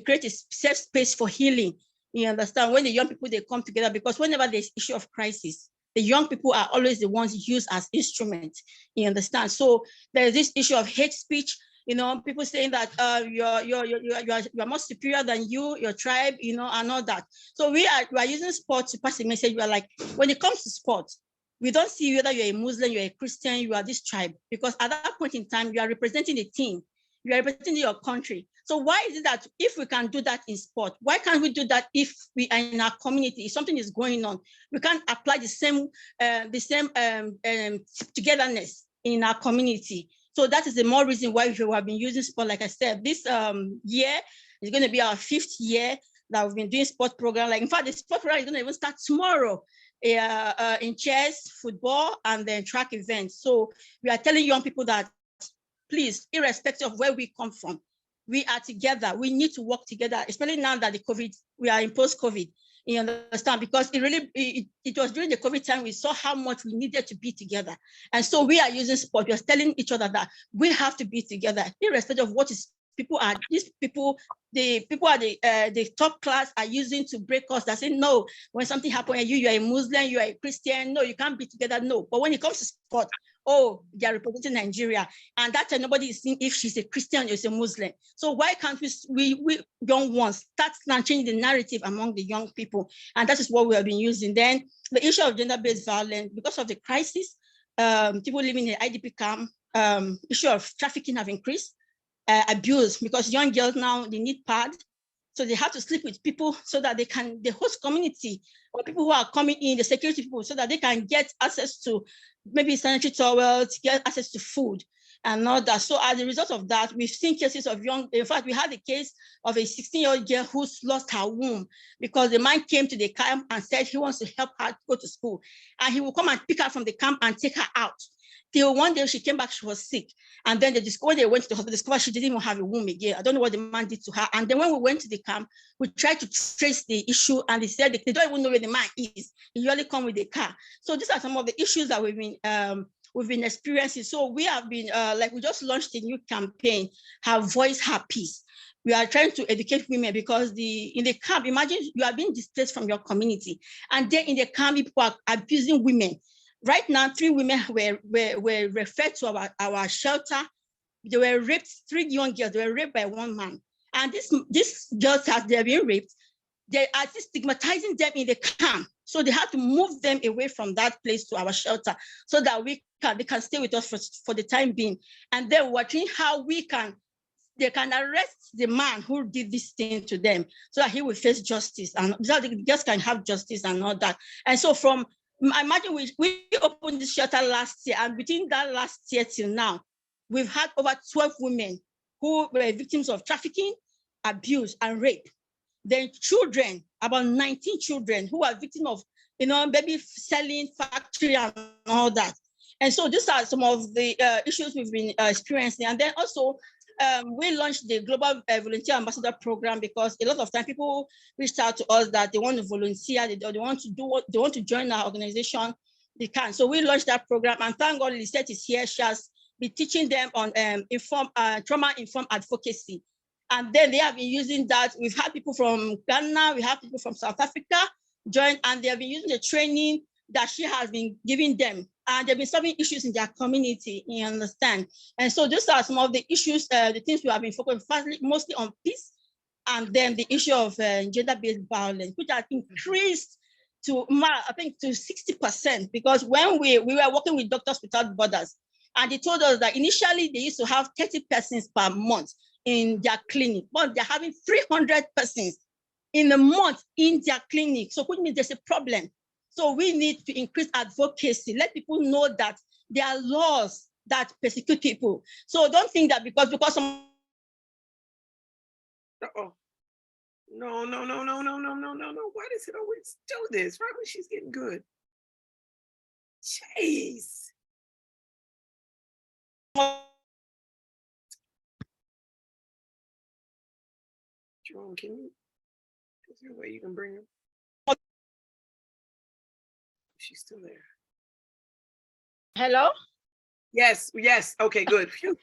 create a safe space for healing. You understand? When the young people, they come together, because whenever there's issue of crisis, the young people are always the ones used as instruments. You understand? So there's this issue of hate speech. People saying that you're more superior than your tribe, and all that. So we are using sport to pass a message. We are like, when it comes to sport, we don't see whether you're a Muslim, you're a Christian, you are this tribe, because at that point in time, you are representing a team, you are representing your country. So why is it that if we can do that in sport, why can't we do that if we are in our community? If something is going on, we can't apply the same togetherness in our community. So that is the more reason why we have been using sport. Like I said, this year is going to be our 5th year that we've been doing sport program. Like, in fact, the sport program is going to even start tomorrow. In chess, football, and then track events. So we are telling young people that, please, irrespective of where we come from, we are together. We need to work together, especially now that we are in post-COVID. You understand? Because it was during the COVID time we saw how much we needed to be together. And so we are using sport. We are telling each other that we have to be together, irrespective of what is the people at the top class are using to break us. That say, no, when something happens and you're a Muslim, you are a Christian, no, you can't be together, no. But when it comes to sport, they are representing Nigeria, and that time nobody is seeing if she's a Christian or is a Muslim. So why can't we young ones start and change the narrative among the young people? And that is what we have been using. Then the issue of gender-based violence, because of the crisis, people living in the IDP camp, issue of trafficking have increased. Abuse, because young girls now, they need pads, so they have to sleep with people so that the host community or people who are coming in, the security people, so that they can get access to maybe sanitary towels, get access to food and all that. So as a result of that, we've seen cases of in fact, we had a case of a 16-year-old girl who's lost her womb because the man came to the camp and said he wants to help her go to school, and he will come and pick her from the camp and take her out. Till one day she came back, she was sick. And then when they went to the hospital, discovered she didn't even have a womb again. I don't know what the man did to her. And then when we went to the camp, we tried to trace the issue, and they said they don't even know where the man is. He usually come with a car. So these are some of the issues that we've been experiencing. So we have been, we just launched a new campaign, Her Voice, Her Peace. We are trying to educate women, because in the camp, imagine you are being displaced from your community, and then in the camp, people are abusing women. Right now, 3 women were referred to our shelter. They were raped, 3 young girls, they were raped by 1 man. And these girls, as they're being raped, they are stigmatizing them in the camp. So they have to move them away from that place to our shelter so that they can stay with us for the time being. And then watching how they can arrest the man who did this thing to them so that he will face justice, and so they just can have justice and all that. And so imagine we opened this shelter last year, and between that last year till now, we've had over 12 women who were victims of trafficking, abuse, and rape. Then children, about 19 children who are victims of, baby selling, factory, and all that. And so these are some of the issues we've been experiencing. And then also, we launched the Global Volunteer Ambassador Program, because a lot of time people reached out to us that they want to volunteer, they want to join our organization, they can. So we launched that program, and thank God Lisette is here. She has been teaching them on trauma-informed advocacy. And then they have been using that. We've had people from Ghana, we have people from South Africa join, and they have been using the training that she has been giving them. And they've been solving issues in their community, you understand? And so these are some of the issues, the things we have been focusing mostly on peace, and then the issue of gender-based violence, which has increased to, I think, to 60%, because when we were working with Doctors Without Borders, and they told us that initially they used to have 30 persons per month in their clinic, but they're having 300 persons in a month in their clinic. So which means there's a problem. So we need to increase advocacy, let people know that there are laws that persecute people. So don't think that because some. Uh-oh. No. Why does it always do this? Right when she's getting good. Jeez. Jerome, can you, is there a way you can bring her? She's still there. Hello? Yes. Okay, good. Phew.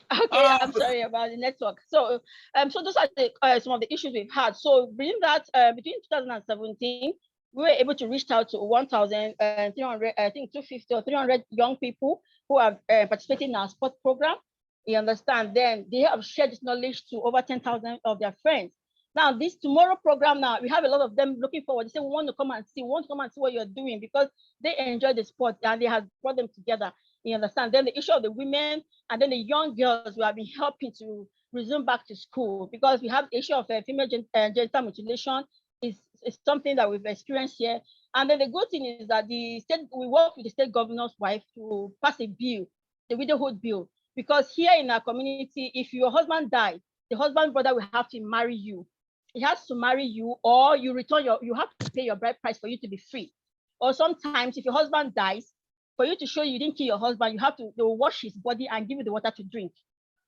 Okay, I'm sorry about the network. So, so those are the, some of the issues we've had. So, between that, between 2017, we were able to reach out to 1,300, I think 250 or 300 young people who have participated in our sport program. You understand? Then they have shared this knowledge to over 10,000 of their friends. Now, this tomorrow program, now we have a lot of them looking forward. They say, we want to come and see what you're doing, because they enjoy the sport and they have brought them together. You understand? Then the issue of the women and then the young girls, we have been helping to resume back to school, because we have the issue of female genital mutilation is something that we've experienced here. And then the good thing is that we work with the state governor's wife to pass a bill, the widowhood bill, because here in our community, if your husband died, the husband brother will have to marry you. He has to marry you, or you have to pay your bride price for you to be free. Or sometimes if your husband dies, for you to show you didn't kill your husband, they will wash his body and give you the water to drink.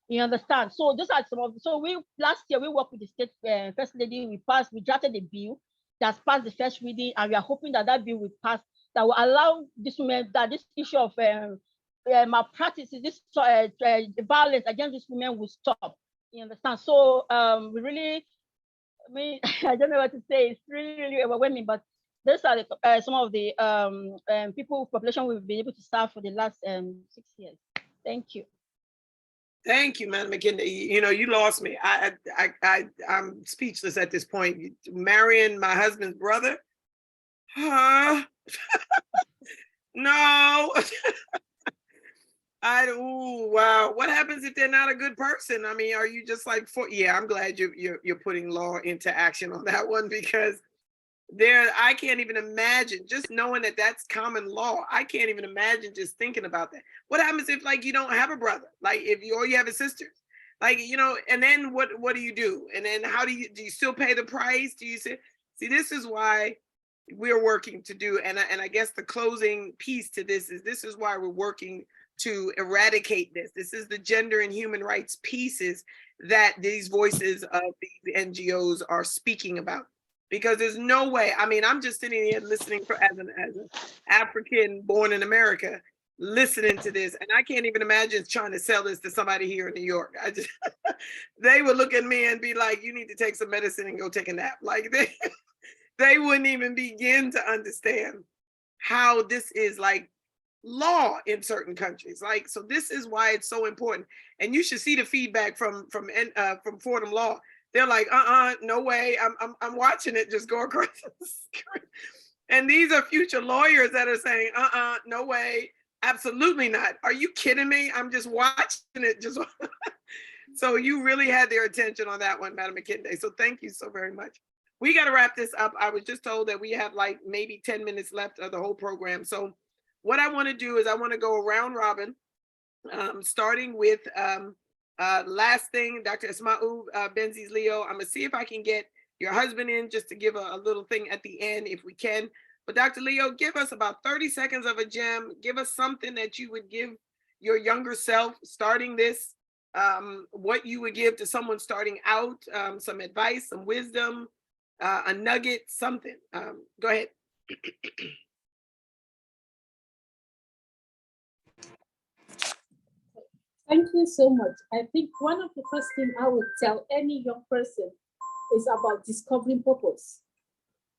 You understand? So those are some of, last year we worked with the state first lady, we drafted a bill that's passed the first reading, and we are hoping that bill will pass, that will allow this women, that this issue of malpractices, this violence against these women will stop. You understand? So we really, I don't know what to say, it's really overwhelming, but those are some of the population we've been able to serve for the last 6 years. Thank you. Thank you, Madam McKinney. You know, you lost me. I'm speechless at this point. Marrying my husband's brother? Huh? No. Wow. What happens if they're not a good person? I mean, are you just like, yeah, I'm glad you're putting law into action on that one, because I can't even imagine, just knowing that that's common law. I can't even imagine just thinking about that. What happens if, like, you don't have a brother, like if you have a sister, like, you know, and then what do you do? And then how do you still pay the price? Do you see, this is why we're working to do, and I guess the closing piece to this is why we're working to eradicate this. This is the gender and human rights pieces that these voices of these NGOs are speaking about. Because there's no way, I mean, I'm just sitting here listening as an African born in America, listening to this, and I can't even imagine trying to sell this to somebody here in New York. They would look at me and be like, you need to take some medicine and go take a nap. Like they wouldn't even begin to understand how this is like law in certain countries. Like, so this is why it's so important. And you should see the feedback from Fordham Law. They're like, no way. I'm watching it just go across the screen. And these are future lawyers that are saying, no way, absolutely not. Are you kidding me? I'm just watching it. So you really had their attention on that one, Madam McKinney. So thank you so very much. We got to wrap this up. I was just told that we have like maybe 10 minutes left of the whole program. So what I want to do is I want to go around robin, starting with last thing, Dr. Ismail Benzies Leo. I'm gonna see if I can get your husband in just to give a little thing at the end if we can. But Dr. Leo, give us about 30 seconds of a gem. Give us something that you would give your younger self starting this, what you would give to someone starting out, some advice, some wisdom, a nugget, something. Go ahead. Thank you so much. I think one of the first things I would tell any young person is about discovering purpose.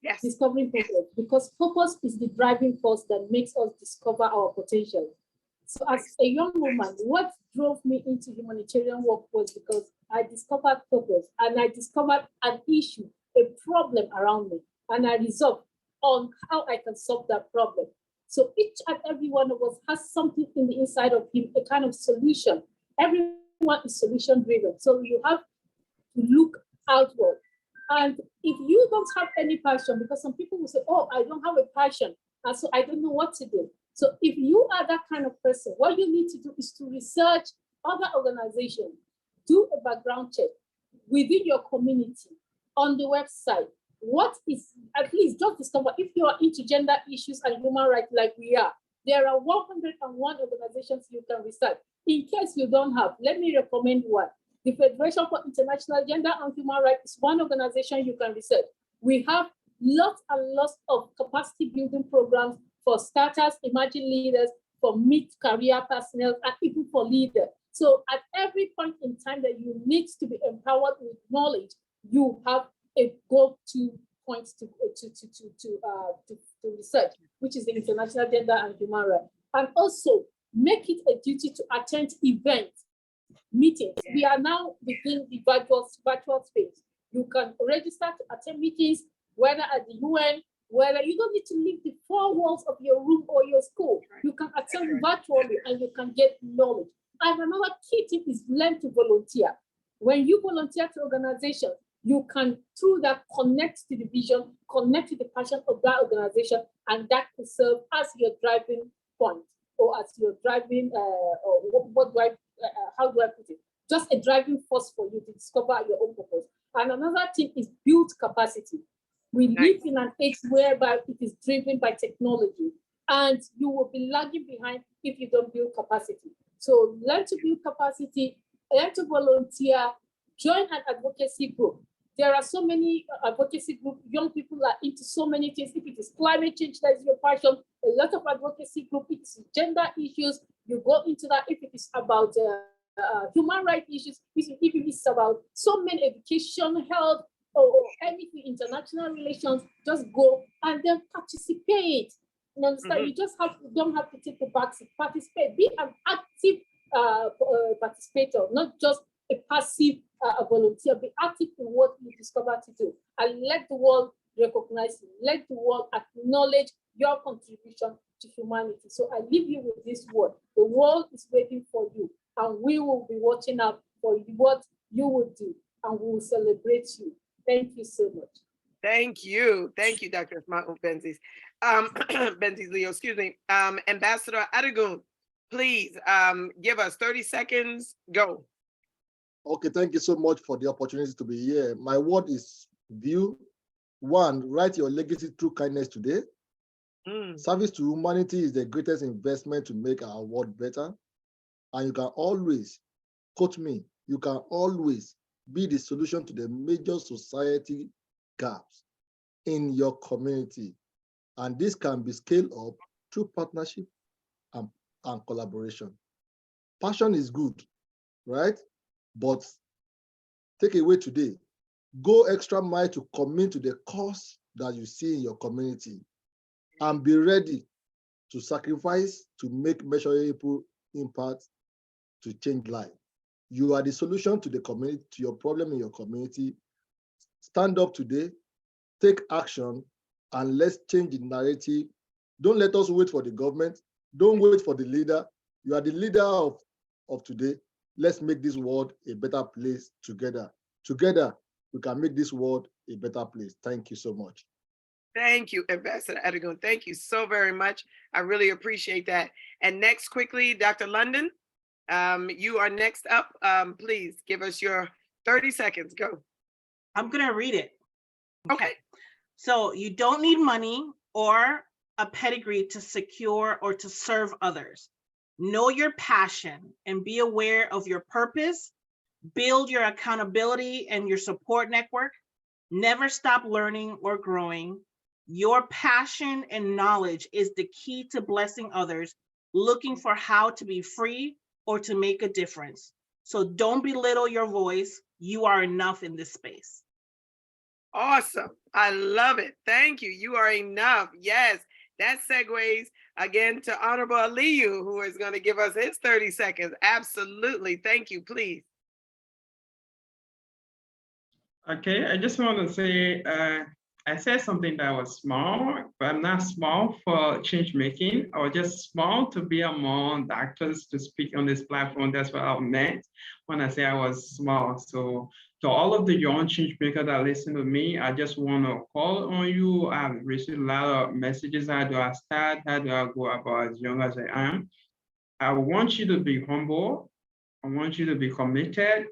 Yes. Discovering purpose, because purpose is the driving force that makes us discover our potential. So as a young woman, what drove me into humanitarian work was because I discovered purpose and I discovered an issue, a problem around me, and I resolved on how I can solve that problem. So each and every one of us has something in the inside of him, a kind of solution. Everyone is solution driven. So you have to look outward. And if you don't have any passion, because some people will say, oh, I don't have a passion, and so I don't know what to do. So if you are that kind of person, what you need to do is to research other organizations, do a background check within your community, on the website. What is, at least just discover if you are into gender issues and human rights like we are. There are 101 organizations you can research. In case you don't have, let me recommend one. The Federation for International Gender and Human Rights is one organization you can research. We have lots and lots of capacity building programs for starters, emerging leaders, for mid-career personnel, and even for leaders. So at every point in time that you need to be empowered with knowledge, you have a go-to point to research, which is the International Gender and Human Rights. And also make it a duty to attend events, meetings. We are now within the virtual space. You can register to attend meetings, whether at the UN, whether you don't need to leave the four walls of your room or your school. You can attend virtually and you can get knowledge. And another key tip is learn to volunteer. When you volunteer to organizations, you can, through that, connect to the vision, connect to the passion of that organization, and that could serve as your driving point, or as your driving, how do I put it? Just a driving force for you to discover your own purpose. And another thing is build capacity. We live in an age whereby it is driven by technology, and you will be lagging behind if you don't build capacity. So learn to build capacity, learn to volunteer, join an advocacy group. There are so many advocacy groups. Young people are into so many things. If it is climate change, that is your passion. A lot of advocacy groups. It's gender issues, you go into that. If it is about human rights issues, if it is about so many education, health, or anything, international relations, just go and then participate. You understand? You just don't have to take the backseat. Participate. Be an active participator, not just a passive volunteer. Be active in what you discover to do, and let the world recognize you. Let the world acknowledge your contribution to humanity. So I leave you with this word. The world is waiting for you, and we will be watching out for what you will do, and we will celebrate you. Thank you so much. Thank you, Dr. Ismail Benzies. Benzies Leo, excuse me. Ambassador Adegun, please give us 30 seconds, go. Okay, thank you so much for the opportunity to be here. My word is view. 1, write your legacy through kindness today. Service to humanity is the greatest investment to make our world better. And you can always, quote me, you can always be the solution to the major society gaps in your community. And this can be scaled up through partnership and collaboration. Passion is good, right? But take away today, go extra mile to commit to the cause that you see in your community, and be ready to sacrifice to make measurable impact to change life. You are the solution to the community, to your problem in your community. Stand up today, take action, and let's change the narrative. Don't let us wait for the government. Don't wait for the leader. You are the leader of today. Let's make this world a better place together. Together, we can make this world a better place. Thank you so much. Thank you, Ambassador Adegun. Thank you so very much. I really appreciate that. And next, quickly, Dr. London, you are next up. Please give us your 30 seconds. Go. I'm going to read it. Okay. So you don't need money or a pedigree to secure or to serve others. Know your passion and be aware of your purpose. Build your accountability and your support network. Never stop learning or growing. Your passion and knowledge is the key to blessing others looking for how to be free or to make a difference. So don't belittle your voice. You are enough in this space. Awesome. I love it. Thank you. You are enough. Yes. That segues again to Honorable Aliyu, who is going to give us his 30 seconds. Absolutely. Thank you. Please. Okay, I just want to say, I said something that was small, but I'm not small for change making. I was just small to be among doctors to speak on this platform. That's what I meant when I say I was small. So to all of the young change makers that listen to me, I just want to call on you. I've received a lot of messages. How do I start? How do I go about as young as I am? I want you to be humble. I want you to be committed.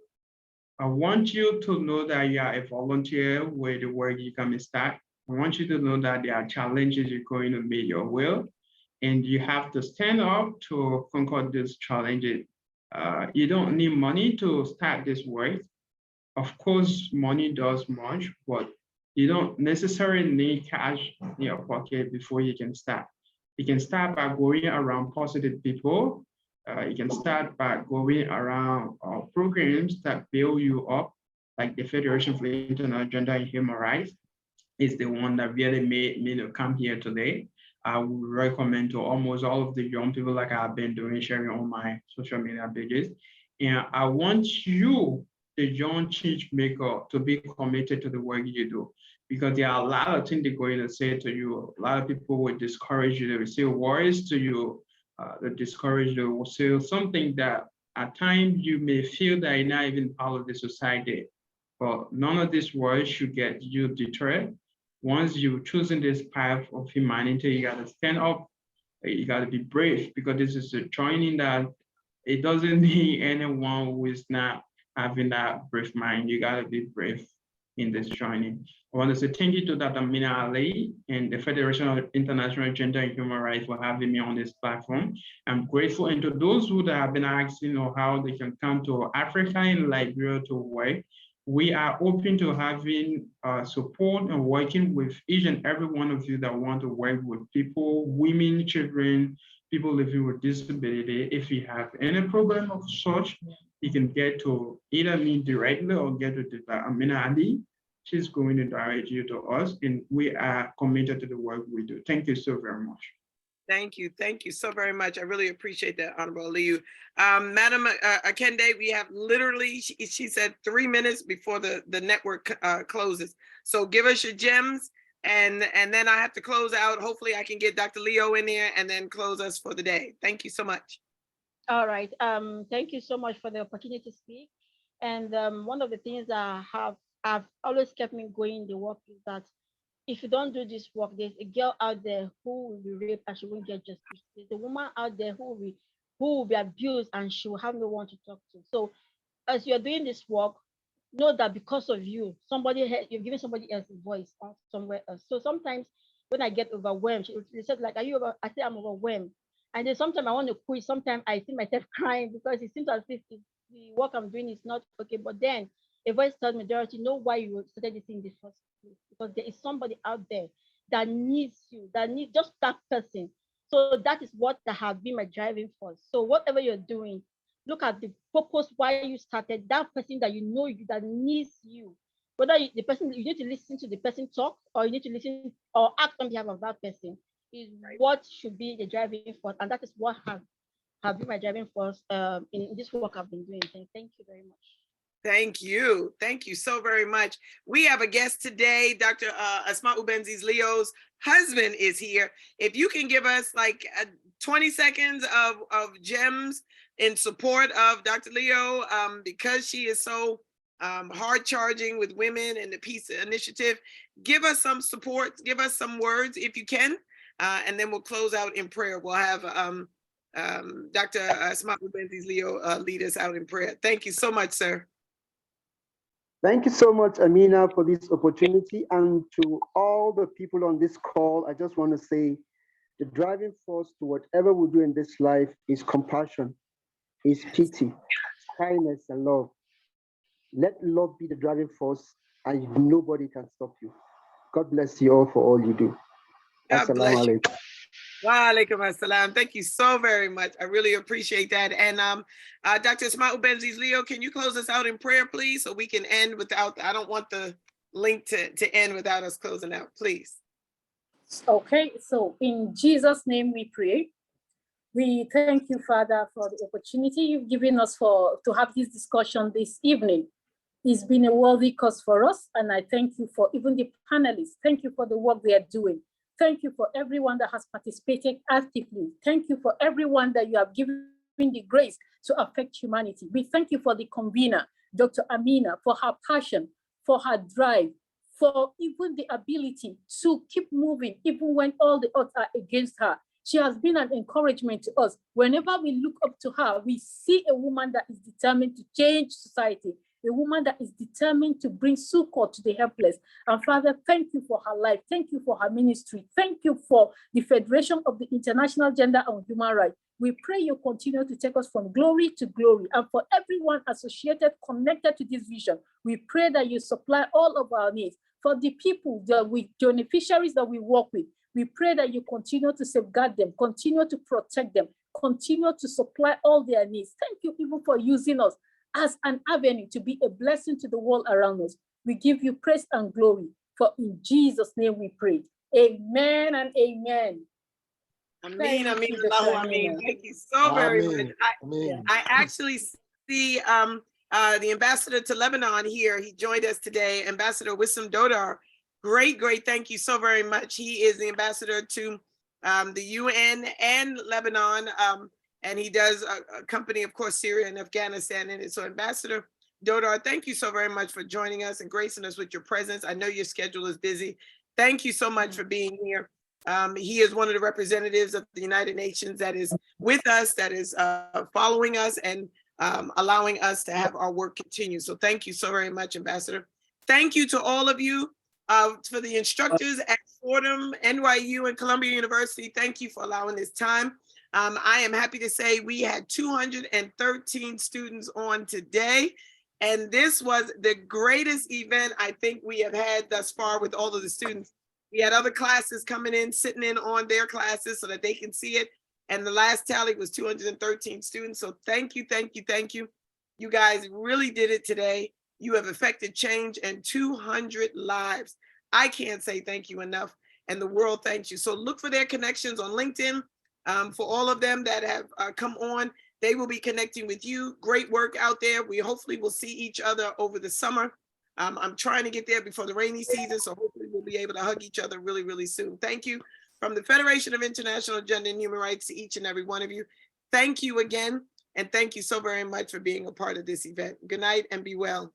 I want you to know that you are a volunteer with the work you can start. I want you to know that there are challenges you're going to meet your will, and you have to stand up to conquer these challenges. You don't need money to start this work. Of course, money does much, but you don't necessarily need cash in your pocket before you can start. You can start by going around positive people. You can start by going around programs that build you up, like the Federation for International Gender and Human Rights is the one that really made me to come here today. I would recommend to almost all of the young people like I've been doing, sharing on my social media pages. And I want you, the young change maker, to be committed to the work you do, because there are a lot of things they're going to say to you. A lot of people will discourage you. They will say words to you. That discourage you, will say something that at times you may feel that you're not even part of the society. But none of these words should get you deterred. Once you've chosen this path of humanity, you got to stand up. You got to be brave, because this is a joining that it doesn't need anyone who is not having that brave mind. You got to be brave in this joining. I want to say thank you to Dr. Mina Ali and the Federation of International Gender and Human Rights for having me on this platform. I'm grateful, and to those who have been asking how they can come to Africa and Liberia to work. We are open to having support and working with each and every one of you that want to work with people, women, children, people living with disability. If you have any problem of such, you can get to either me directly or get to Dr. Amina Ali. She's going to direct you to us, and we are committed to the work we do. Thank you so very much. Thank you. Thank you so very much. I really appreciate that, Honorable Aliyu. Madam Akende, we have literally, she said 3 minutes before the network closes. So give us your gems, and then I have to close out. Hopefully I can get Dr. Leo in there and then close us for the day. Thank you so much. All right. Thank you so much for the opportunity to speak. And one of the things that have always kept me going in the work is that if you don't do this work, there's a girl out there who will be raped and she won't get justice. There's a woman out there who will be abused and she will have no one to talk to. So as you're doing this work, know that because of you, you're giving somebody else a voice somewhere else. So sometimes when I get overwhelmed, they said like, I say I'm overwhelmed. And then sometimes I want to quit. Sometimes I see myself crying because it seems as if the work I'm doing is not okay. But then a voice tells me, Dorothy, know why you started this in the first place. Because there is somebody out there that needs you, that needs just that person. So that is what has been my driving force. So whatever you're doing, look at the purpose why you started. That person that you know that needs you. Whether the person, you need to listen to the person talk, or you need to listen or act on behalf of that person, is what should be the driving force. And that is what has been my driving force in this work I've been doing. Thank you very much. Thank you. Thank you so very much. We have a guest today. Dr. Asma Ubenzi's Leo's husband is here. If you can give us like 20 seconds of gems in support of Dr. Leo, because she is so hard charging with women and the Peace Initiative, give us some support, give us some words if you can, and then we'll close out in prayer. We'll have Dr. Asma Ubenzi's Leo lead us out in prayer. Thank you so much, sir. Thank you so much, Amina, for this opportunity. And to all the people on this call, I just want to say the driving force to whatever we do in this life is compassion, is pity, kindness, and love. Let love be the driving force, and nobody can stop you. God bless you all for all you do. God bless you. Wa alaikum assalam. Thank you so very much. I really appreciate that. And Dr. Ismail Benzies Leo, can you close us out in prayer, please, so we can end without, I don't want the link to end without us closing out, please. Okay, so in Jesus' name we pray. We thank you, Father, for the opportunity you've given us to have this discussion this evening. It's been a worthy cause for us, and I thank you for even the panelists. Thank you for the work they are doing. Thank you for everyone that has participated actively. Thank you for everyone that you have given the grace to affect humanity. We thank you for the convener, Dr. Amina, for her passion, for her drive, for even the ability to keep moving, even when all the odds are against her. She has been an encouragement to us. Whenever we look up to her, we see a woman that is determined to change society, a woman that is determined to bring succor to the helpless. And Father, thank you for her life. Thank you for her ministry. Thank you for the Federation of the International Gender and Human Rights. We pray you continue to take us from glory to glory. And for everyone associated, connected to this vision, we pray that you supply all of our needs. For the people, the beneficiaries that we work with, we pray that you continue to safeguard them, continue to protect them, continue to supply all their needs. Thank you even for using us as an avenue to be a blessing to the world around us. We give you praise and glory, for in Jesus' name we pray. Amen and amen. Ameen, ameen, Allahu ameen. Thank you so very much. I actually see the ambassador to Lebanon here. He joined us today, Ambassador Wissam Dodar. Great, great. Thank you so very much. He is the ambassador to the UN and Lebanon, and he does accompany, of course, Syria and Afghanistan in it. So Ambassador Dodar, thank you so very much for joining us and gracing us with your presence. I know your schedule is busy. Thank you so much for being here. He is one of the representatives of the United Nations that is with us, that is following us and allowing us to have our work continue. So thank you so very much, Ambassador. Thank you to all of you, for the instructors at Fordham, NYU, and Columbia University. Thank you for allowing this time. I am happy to say we had 213 students on today. And this was the greatest event I think we have had thus far with all of the students. We had other classes coming in, sitting in on their classes so that they can see it. And the last tally was 213 students. So thank you, thank you, thank you. You guys really did it today. You have affected change and 200 lives. I can't say thank you enough. And the world thanks you. So look for their connections on LinkedIn. For all of them that have come on, they will be connecting with you. Great work out there. We hopefully will see each other over the summer. I'm trying to get there before the rainy season, so hopefully we'll be able to hug each other really, really soon. Thank you. From the Federation of International Gender and Human Rights to each and every one of you. Thank you again, and thank you so very much for being a part of this event. Good night and be well.